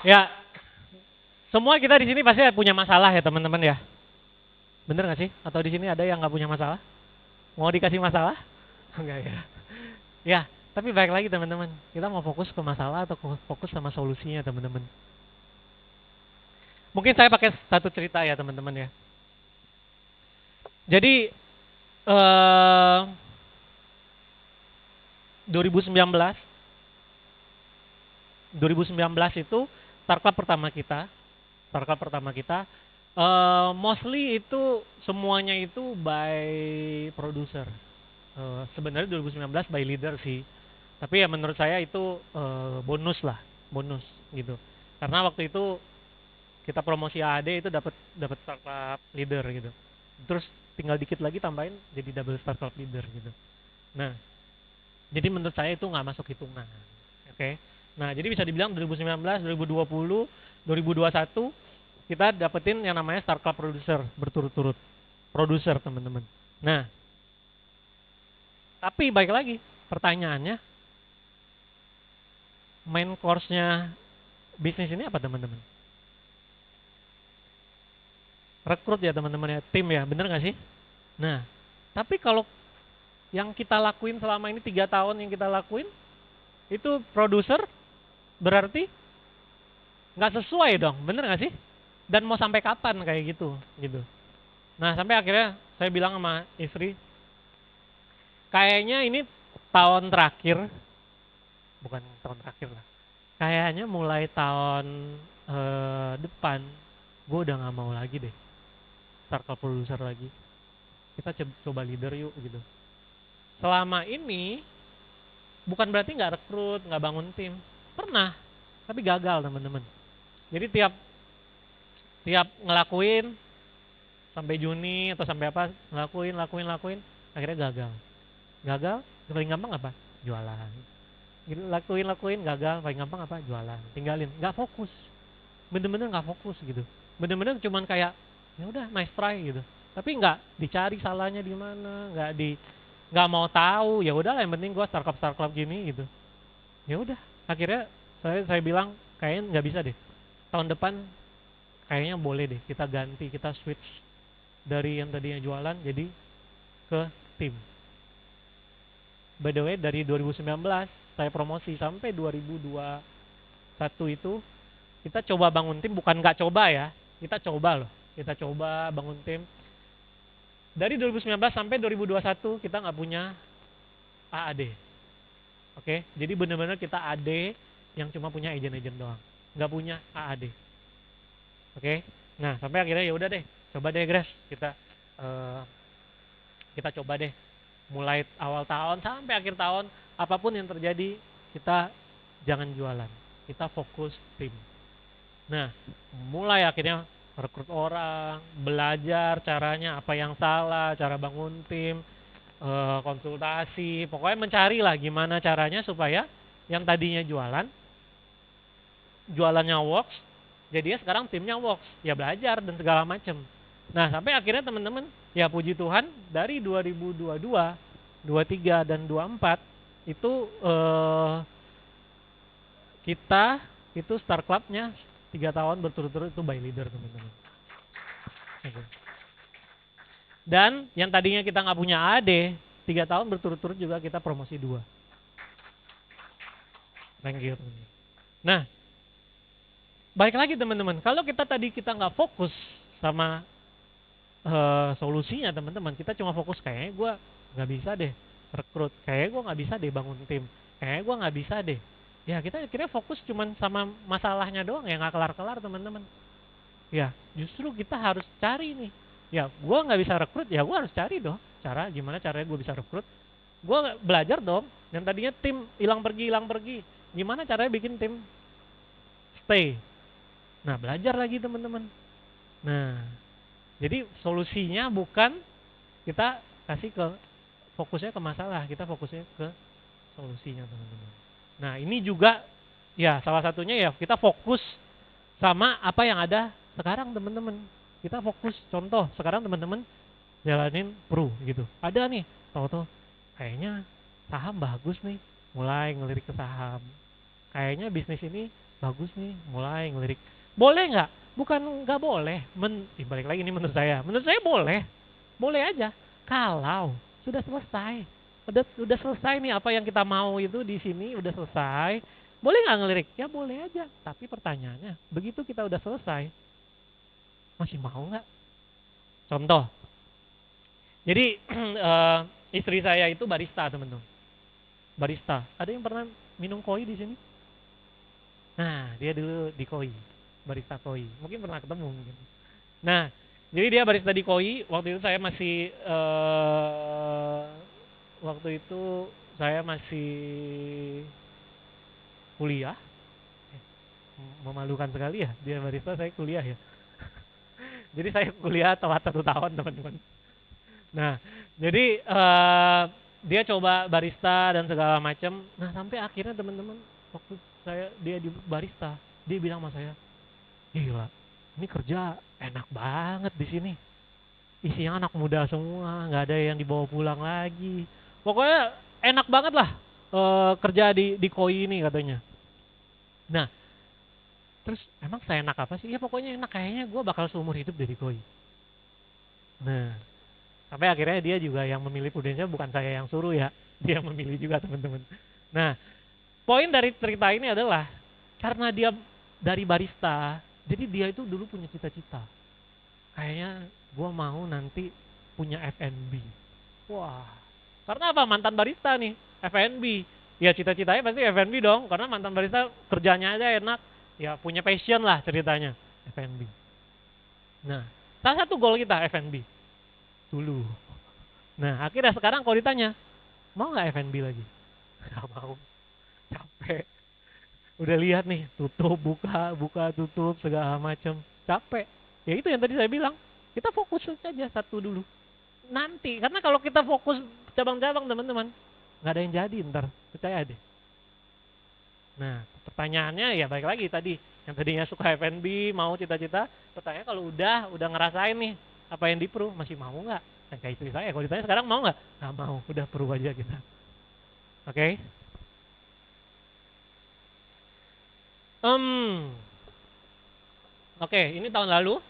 Ya, semua kita di sini pasti punya masalah ya teman-teman ya. Bener nggak sih? Atau di sini ada yang nggak punya masalah? Mau dikasih masalah? Enggak ya. Ya, tapi baik lagi teman-teman. Kita mau fokus ke masalah atau fokus sama solusinya teman-teman. Mungkin saya pakai satu cerita ya teman-teman ya. Jadi 2019 itu startup pertama kita. Startup pertama kita mostly itu semuanya itu by producer. Sebenarnya 2019 by leader sih. Tapi ya menurut saya itu bonus lah, bonus gitu. Karena waktu itu kita promosi AAD itu dapat dapat startup leader gitu. Terus tinggal dikit lagi tambahin jadi double startup leader gitu. Nah, jadi menurut saya itu nggak masuk hitungan. Oke. Nah, jadi bisa dibilang 2019, 2020, 2021 kita dapetin yang namanya startup producer berturut-turut. Producer, teman-teman. Nah, tapi baik lagi, pertanyaannya main course-nya bisnis ini apa, teman-teman? Rekrut ya, teman-teman ya, tim ya, bener nggak sih? Nah, tapi kalau yang kita lakuin selama ini 3 tahun yang kita lakuin itu produser, berarti nggak sesuai dong, bener nggak sih? Dan mau sampai kapan kayak gitu, gitu. Nah, sampai akhirnya saya bilang sama istri, kayaknya ini tahun terakhir, bukan tahun terakhir lah. Kayaknya mulai tahun depan, gue udah nggak mau lagi deh startup producer lagi. Kita coba leader yuk gitu. Selama ini bukan berarti nggak rekrut, nggak bangun tim, pernah, tapi gagal teman-teman. Jadi tiap tiap ngelakuin sampai Juni atau sampai apa, lakuin, akhirnya gagal. Gagal, paling gampang apa? Jualan. Gitu, lakuin, gagal, paling gampang apa? Jualan. Tinggalin, nggak fokus. Bener-bener nggak fokus gitu. Bener-bener cuman kayak, ya udah nice try gitu. Tapi nggak dicari salahnya di mana, nggak mau tahu. Ya udah lah, yang penting gua startup gini gitu. Ya udah, akhirnya saya bilang kayaknya nggak bisa deh. Tahun depan kayaknya boleh deh kita ganti, kita switch dari yang tadinya jualan jadi ke tim. By the way, dari 2019 saya promosi sampai 2021 itu kita coba bangun tim, bukan nggak coba ya, kita coba loh, kita coba bangun tim. Dari 2019 sampai 2021 kita nggak punya AAD. Oke, jadi benar-benar kita AD yang cuma punya agent-agent doang, nggak punya AAD. Oke, nah sampai akhirnya ya udah deh, coba deh Grace, kita coba deh mulai awal tahun sampai akhir tahun, apapun yang terjadi kita jangan jualan, kita fokus tim. Nah, mulai akhirnya rekrut orang, belajar caranya apa yang salah, cara bangun tim, konsultasi, pokoknya mencari lah gimana caranya supaya yang tadinya jualannya works, jadi ya sekarang timnya works, ya belajar dan segala macam. Nah, sampai akhirnya teman-teman, ya puji Tuhan dari 2022, 23 dan 24 itu kita itu Star Clubnya 3 tahun berturut-turut itu by leader teman-teman. Dan yang tadinya kita nggak punya AD 3 tahun berturut-turut juga kita promosi 2. Thank you. Nah, baik lagi teman-teman, kalau kita nggak fokus sama solusinya teman-teman, kita cuma fokus kayaknya gue nggak bisa deh rekrut, kayaknya gue nggak bisa deh bangun tim, kayaknya gue nggak bisa deh. Ya kita akhirnya fokus cuman sama masalahnya doang ya, nggak kelar-kelar teman-teman. Ya justru kita harus cari nih. Ya gue nggak bisa rekrut, ya gue harus cari dong cara gimana caranya gue bisa rekrut. Gue belajar dong. Yang tadinya tim hilang pergi, gimana caranya bikin tim stay. Nah belajar lagi teman-teman. Nah jadi solusinya bukan kita kasih ke fokusnya ke masalah, kita fokusnya ke solusinya teman-teman. Nah ini juga ya salah satunya ya kita fokus sama apa yang ada sekarang teman-teman. Kita fokus, contoh sekarang teman-teman jalanin pro gitu. Ada nih, tahu-tahu kayaknya saham bagus nih, mulai ngelirik ke saham. Kayaknya bisnis ini bagus nih, mulai ngelirik. Boleh nggak? Bukan nggak boleh. Balik lagi ini menurut saya. Menurut saya boleh. Boleh aja. Kalau sudah selesai. Udah selesai nih apa yang kita mau itu di sini udah selesai. Boleh nggak ngelirik? Ya boleh aja. Tapi pertanyaannya, begitu kita udah selesai, masih mau nggak? Contoh. Jadi istri saya itu barista, teman-teman. Barista. Ada yang pernah minum koi di sini? Nah, dia dulu di koi, barista koi. Mungkin pernah ketemu mungkin. Nah, jadi dia barista di koi. Waktu itu saya masih waktu itu saya masih kuliah. Memalukan sekali ya, dia barista, saya kuliah ya. Jadi saya kuliah telat 1 tahun, teman-teman. Nah, jadi dia coba barista dan segala macam. Nah, sampai akhirnya teman-teman, waktu dia di barista, dia bilang sama saya, gila, ini kerja enak banget di sini. Isinya anak muda semua, nggak ada yang dibawa pulang lagi. Pokoknya enak banget lah kerja di koi ini katanya. Nah, terus emang saya enak apa sih? Ya pokoknya enak, kayaknya gue bakal seumur hidup dari koi. Nah, sampai akhirnya dia juga yang memilih Prudential, bukan saya yang suruh ya. Dia yang memilih juga, teman-teman. Nah, poin dari cerita ini adalah karena dia dari barista, jadi dia itu dulu punya cita-cita. Kayaknya gue mau nanti punya F&B. Wah, karena apa? Mantan barista nih, F&B. Ya cita-citanya pasti F&B dong, karena mantan barista kerjanya aja enak. Ya punya passion lah ceritanya, F&B. Nah, salah satu goal kita F&B dulu. Nah, akhirnya sekarang kalau ditanya, mau nggak F&B lagi? Nggak mau, capek. Udah lihat nih, tutup, buka, buka, tutup, segala macam. Capek. Ya itu yang tadi saya bilang, kita fokus saja satu dulu. Nanti, karena kalau kita fokus cabang-cabang teman-teman, nggak ada yang jadi ntar, percaya deh. Nah, pertanyaannya ya balik lagi tadi, yang tadinya suka F&B, mau cita-cita, pertanyaan kalau udah ngerasain nih, apa yang di-pro, masih mau nggak? Kayak istri saya, kalau ditanya sekarang mau nggak? Nggak mau, udah pro aja kita. Oke? Okay? Oke, ini tahun lalu,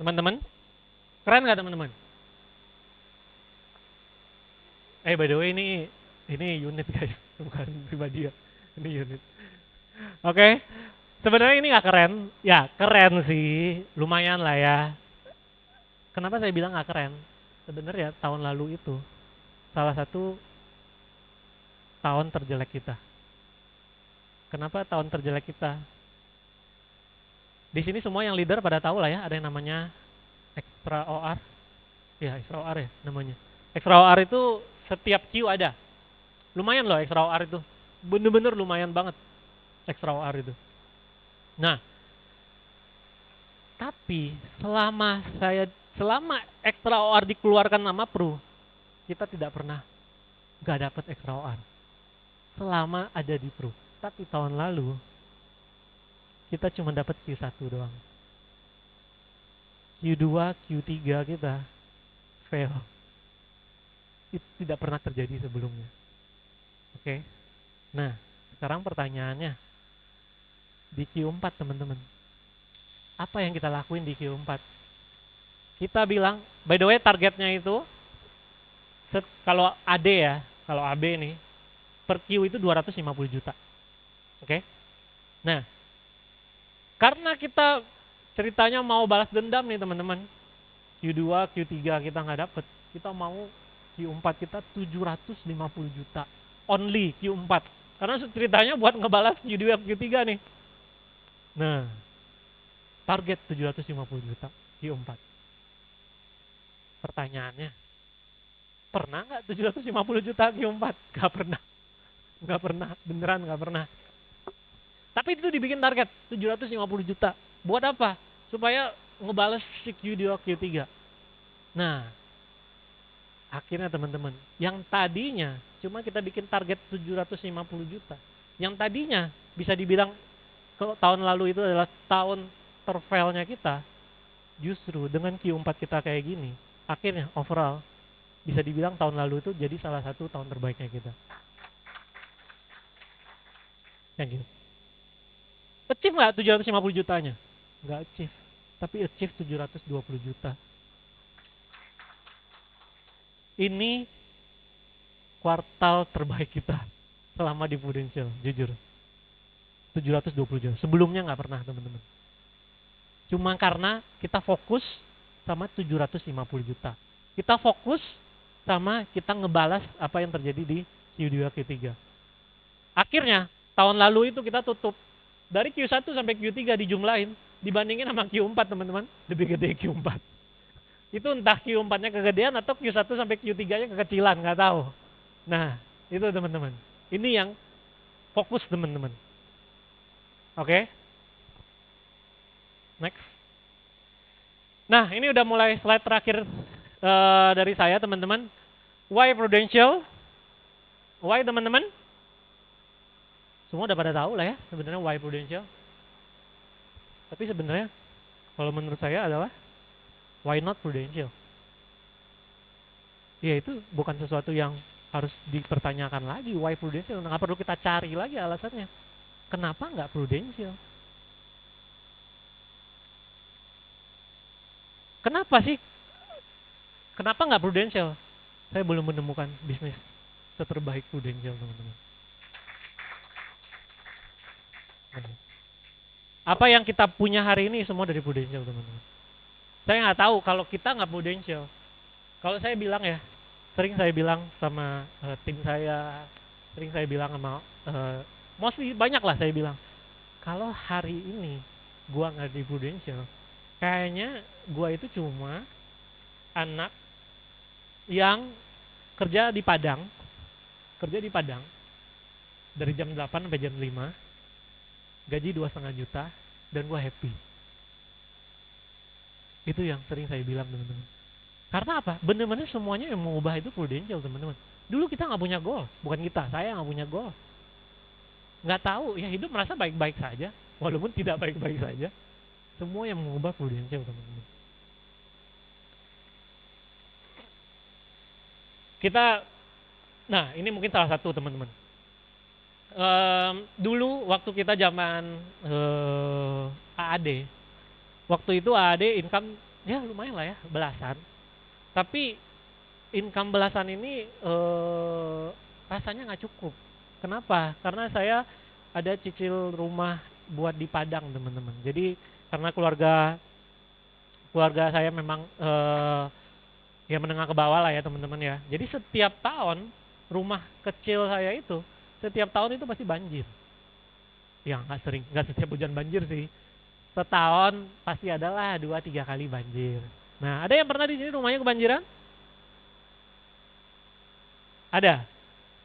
teman-teman. Keren nggak teman-teman? By the way ini unit guys, bukan pribadi ya. Ini unit. Oke, okay. Sebenarnya ini nggak keren. Ya keren sih, lumayan lah ya. Kenapa saya bilang nggak keren? Sebenarnya tahun lalu itu salah satu tahun terjelek kita. Kenapa tahun terjelek kita? Di sini semua yang leader pada tahu lah ya, ada yang namanya extra OR. Ya, extra OR ya namanya. Extra OR itu setiap Q ada. Lumayan loh extra OR itu. Bener-bener lumayan banget extra OR itu. Nah, tapi selama extra OR dikeluarkan nama Pro, kita tidak pernah nggak dapat extra OR. Selama ada di Pro. Tapi tahun lalu kita cuma dapat Q1 doang. Q2, Q3 kita fail. Itu tidak pernah terjadi sebelumnya. Oke. Nah, sekarang pertanyaannya di Q4 teman-teman. Apa yang kita lakuin di Q4? Kita bilang, by the way targetnya itu kalau AD ya, kalau AB nih per Q itu 250 juta. Oke. Nah, karena kita ceritanya mau balas dendam nih teman-teman. Q2, Q3 kita nggak dapet. Kita mau Q4 kita 750 juta. Only Q4. Karena ceritanya buat ngebalas Q2, Q3 nih. Nah, target 750 juta Q4. Pertanyaannya, pernah nggak 750 juta Q4? Nggak pernah. Nggak pernah, beneran nggak pernah. Tapi itu dibikin target 750 juta. Buat apa? Supaya ngebales si Q2, Q3. Nah, akhirnya teman-teman, yang tadinya cuma kita bikin target 750 juta. Yang tadinya bisa dibilang kalau tahun lalu itu adalah tahun terfailnya kita, justru dengan Q4 kita kayak gini, akhirnya overall bisa dibilang tahun lalu itu jadi salah satu tahun terbaiknya kita. Thank you. Achieve nggak 750 jutanya? Nggak achieve. Tapi achieve 720 juta. Ini kuartal terbaik kita selama di Prudential, jujur. 720 juta. Sebelumnya nggak pernah, teman-teman. Cuma karena kita fokus sama 750 juta. Kita fokus sama kita ngebalas apa yang terjadi di Q2 Q3. Akhirnya tahun lalu itu kita tutup dari Q1 sampai Q3 dijumlahin, dibandingin sama Q4, teman-teman, lebih gede Q4. Itu entah Q4-nya kegedean atau Q1 sampai Q3-nya kekecilan, nggak tahu. Nah, itu teman-teman. Ini yang fokus, teman-teman. Oke. Next. Nah, ini udah mulai slide terakhir dari saya, teman-teman. Why Prudential? Why, teman-teman? Semua udah pada tahu lah ya, sebenarnya why Prudential. Tapi sebenarnya kalau menurut saya adalah why not Prudential? Ya itu bukan sesuatu yang harus dipertanyakan lagi, why Prudential. Nggak perlu kita cari lagi alasannya. Kenapa nggak Prudential? Kenapa sih? Kenapa nggak Prudential? Saya belum menemukan bisnis terbaik Prudential, teman-teman. Apa yang kita punya hari ini semua dari Prudential, teman-teman. Saya nggak tahu kalau kita nggak Prudential. Kalau saya bilang ya, sering saya bilang sama tim saya, sering saya bilang sama mostly banyak lah saya bilang, kalau hari ini gua nggak di Prudential, kayaknya gua itu cuma anak yang kerja di Padang dari jam 8 sampai jam 5, gaji 2,5 juta, dan gua happy. Itu yang sering saya bilang, teman-teman. Karena apa? Bener-bener semuanya yang mengubah itu Prudential, teman-teman. Dulu kita nggak punya goal, bukan kita, saya nggak punya goal. Nggak tahu, ya hidup merasa baik-baik saja, walaupun tidak baik-baik saja. Semua yang mengubah Prudential, teman-teman. Kita, nah ini mungkin salah satu, teman-teman. Dulu waktu kita zaman AAD, waktu itu AAD income ya lumayan lah ya, belasan. Tapi income belasan ini rasanya nggak cukup. Kenapa? Karena saya ada cicil rumah buat di Padang, teman-teman. Jadi karena keluarga saya memang ya menengah ke bawah lah ya, teman-teman ya. Jadi setiap tahun rumah kecil saya itu setiap tahun itu pasti banjir. Ya nggak setiap hujan banjir sih. Setahun pasti adalah 2-3 kali banjir. Nah, ada yang pernah di sini rumahnya kebanjiran? Ada.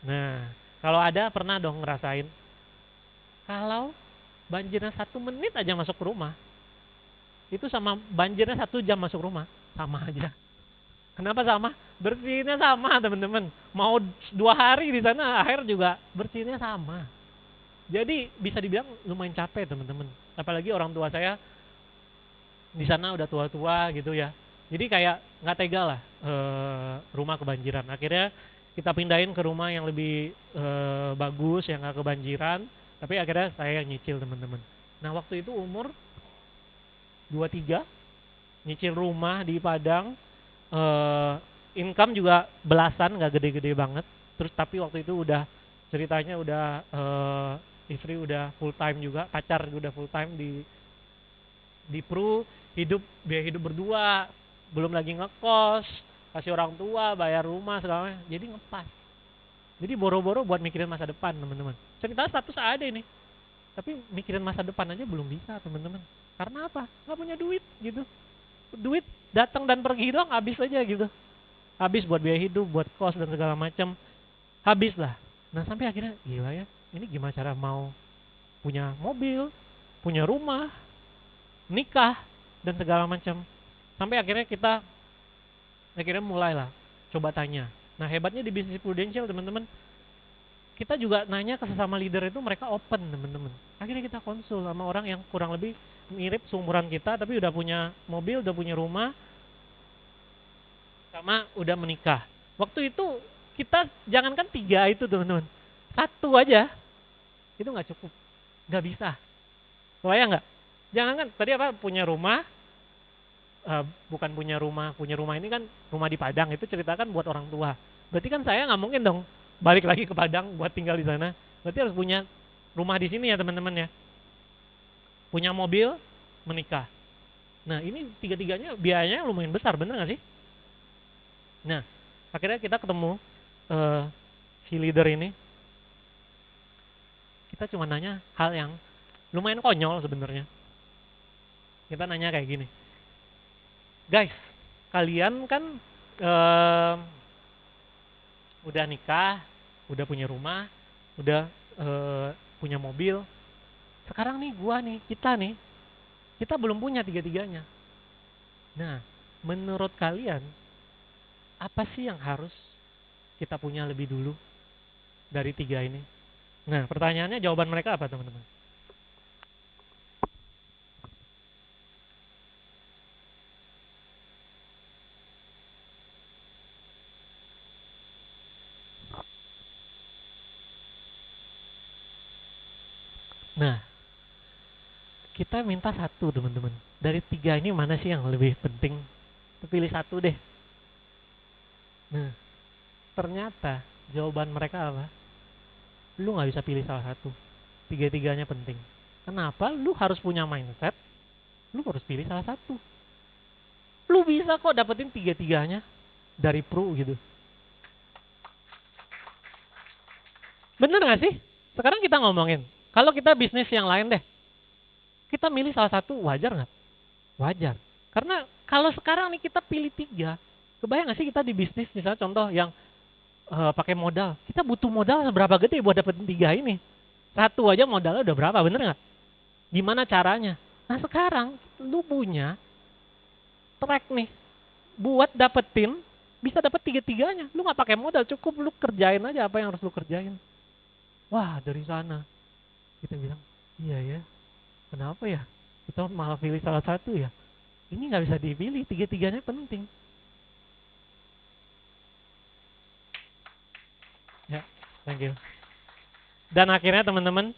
Nah, kalau ada pernah dong ngerasain. Kalau banjirnya 1 menit aja masuk ke rumah, itu sama banjirnya 1 jam masuk rumah, sama aja. Kenapa sama? Bersihinnya sama, teman-teman. Mau 2 hari di sana, air juga bersihinnya sama. Jadi bisa dibilang lumayan capek, teman-teman. Apalagi orang tua saya di sana udah tua-tua gitu ya. Jadi kayak nggak tega lah rumah kebanjiran. Akhirnya kita pindahin ke rumah yang lebih bagus, yang nggak kebanjiran. Tapi akhirnya saya yang nyicil, teman-teman. Nah waktu itu umur 23, nyicil rumah di Padang. Income juga belasan, nggak gede-gede banget. Terus tapi waktu itu udah ceritanya udah istri udah full time juga, pacar udah full time di Pru, biaya hidup berdua, belum lagi ngekos, kasih orang tua, bayar rumah segala macam, jadi ngepas. Jadi boro-boro buat mikirin masa depan, teman-teman. Cerita status ada ini, tapi mikirin masa depan aja belum bisa, teman-teman. Karena apa? Nggak punya duit gitu. Duit datang dan pergi doang, habis aja gitu. Habis buat biaya hidup, buat kos dan segala macam, habis lah. Nah sampai akhirnya gila ya, ini gimana cara mau punya mobil, punya rumah, nikah dan segala macam. Sampai akhirnya kita mulailah coba tanya. Nah hebatnya di bisnis Prudential, teman-teman, kita juga nanya ke sesama leader itu, mereka open, teman-teman. Akhirnya kita konsul sama orang yang kurang lebih mirip seumuran kita, tapi udah punya mobil, udah punya rumah, sama udah menikah. Waktu itu kita jangankan 3 itu, teman-teman, 1 aja itu nggak cukup, nggak bisa. Kebayang nggak? Jangan kan tadi apa punya rumah, bukan punya rumah ini kan rumah di Padang itu ceritakan buat orang tua. Berarti kan saya nggak mungkin dong balik lagi ke Padang buat tinggal di sana. Berarti harus punya rumah di sini ya teman-teman ya. Punya mobil, menikah. Nah ini tiga-tiganya biayanya lumayan besar, bener nggak sih? Nah akhirnya kita ketemu eh, si leader ini, kita cuma nanya hal yang lumayan konyol sebenarnya. Kita nanya kayak gini, guys, kalian kan eh, udah nikah, udah punya rumah, udah punya mobil. Sekarang nih gua nih, kita belum punya tiga-tiganya. Nah, menurut kalian apa sih yang harus kita punya lebih dulu dari tiga ini? Nah, pertanyaannya jawaban mereka apa teman-teman? Nah, kita minta satu teman-teman. Dari tiga ini mana sih yang lebih penting? Pilih satu deh. Nah, ternyata jawaban mereka apa? Lu nggak bisa pilih salah satu. Tiga-tiganya penting. Kenapa? Lu harus punya mindset. Lu harus pilih salah satu. Lu bisa kok dapetin tiga-tiganya dari pro gitu. Bener nggak sih? Sekarang kita ngomongin. Kalau kita bisnis yang lain deh, kita milih salah satu wajar nggak? Wajar. Karena kalau sekarang nih kita pilih tiga, kebayang nggak sih kita di bisnis misalnya contoh yang pakai modal, kita butuh modal seberapa gede buat dapetin tiga ini? Satu aja modalnya udah berapa, bener nggak? Gimana caranya? Nah sekarang lu punya track nih buat dapetin bisa dapet tiga-tiganya. Lu nggak pakai modal, cukup lu kerjain aja apa yang harus lu kerjain. Wah dari sana kita bilang, iya ya, kenapa ya kita malah pilih salah satu ya? Ini nggak bisa dipilih, tiga-tiganya penting. Ya, thank you. Dan akhirnya teman-teman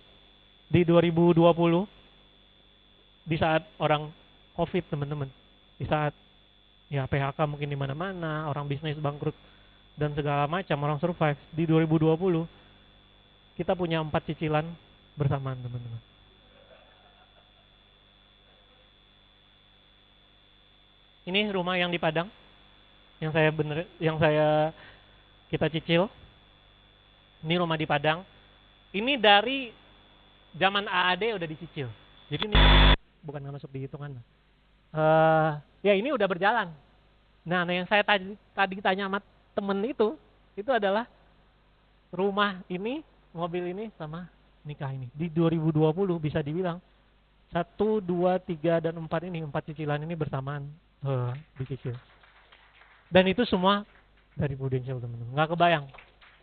di 2020 di saat orang COVID teman-teman, di saat ya PHK mungkin di mana-mana, orang bisnis bangkrut dan segala macam, orang survive di 2020 kita punya 4 cicilan bersamaan teman-teman. Ini rumah yang di Padang yang saya kita cicil. Ini rumah di Padang. Ini dari zaman AAD udah dicicil. Jadi ini bukan nggak masuk di hitungan. Ya ini udah berjalan. Nah yang saya tadi tanya sama temen itu adalah rumah ini, mobil ini, sama nikah ini. Di 2020 bisa dibilang 1, 2, 3, dan 4 ini, 4 cicilan ini bersamaan dicicil. Dan itu semua dari Prudential teman-teman. Nggak kebayang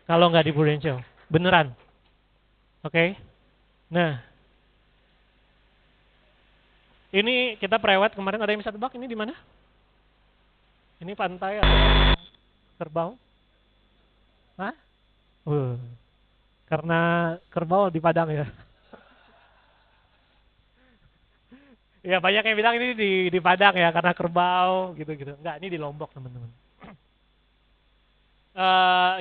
kalau nggak di Prudential. Beneran. Oke. Okay? Nah, ini kita prewed kemarin, ada yang bisa tebak ini di mana? Ini pantai atau kerbau? Hah? Karena kerbau di Padang ya. Ya banyak yang bilang ini di Padang ya karena kerbau gitu-gitu. Enggak, ini di Lombok teman-teman.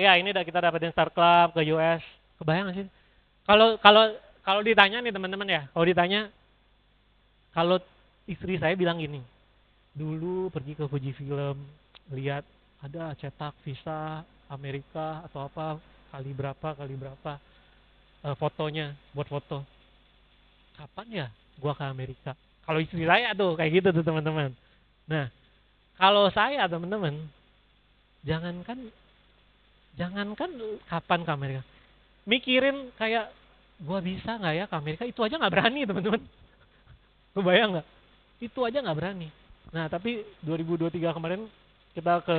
Ya ini kita dapetin Star Club ke US. Kebayang gak sih? Kalau kalau kalau ditanya nih teman-teman ya, kalau ditanya, kalau istri saya bilang gini, dulu pergi ke Fuji Film, lihat ada cetak visa Amerika atau apa kali berapa fotonya buat foto. Kapan ya gua ke Amerika? Kalau istri saya tuh kayak gitu tuh teman-teman. Nah, kalau saya teman-teman, jangankan jangankan kapan ke Amerika, mikirin kayak gua bisa nggak ya ke Amerika, itu aja nggak berani teman-teman. Kebayang nggak? Itu aja nggak berani. Nah tapi 2023 kemarin kita ke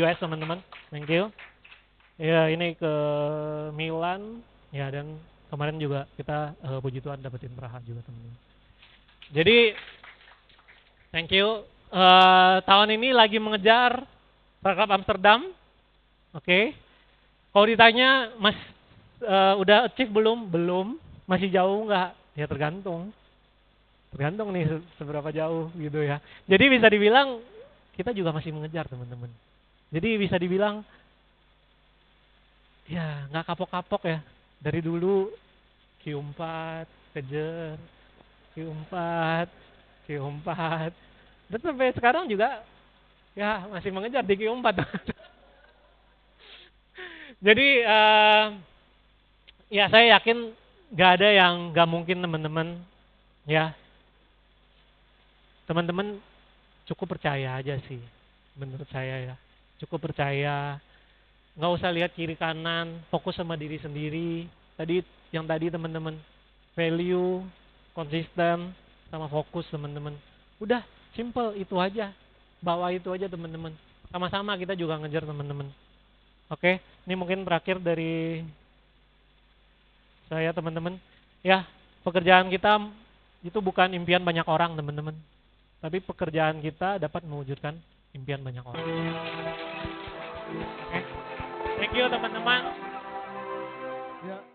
US teman-teman, thank you. Ya ini ke Milan, ya dan kemarin juga kita puji Tuhan dapetin Praha juga teman-teman. Jadi thank you. Tahun ini lagi mengejar Startup Amsterdam, oke. Okay. Kalau ditanya Mas udah achieve belum? Belum, masih jauh nggak? Ya tergantung. Tergantung nih seberapa jauh gitu ya. Jadi bisa dibilang kita juga masih mengejar teman-teman. Jadi bisa dibilang ya nggak kapok-kapok ya. Dari dulu Q4 kejar, Q4, Q4. Dan sampai sekarang juga ya masih mengejar di Q4. Jadi ya saya yakin nggak ada yang nggak mungkin teman-teman ya. Teman-teman cukup percaya aja sih menurut saya ya. Cukup percaya, nggak usah lihat kiri kanan, fokus sama diri sendiri. Tadi teman-teman value, konsisten, sama fokus teman-teman. Udah simple itu aja, bawa itu aja teman-teman. Sama-sama kita juga ngejar teman-teman. Oke, ini mungkin terakhir dari saya teman-teman. Ya, pekerjaan kita itu bukan impian banyak orang teman-teman, tapi pekerjaan kita dapat mewujudkan impian banyak orang. Oke, thank you teman-teman. Ya.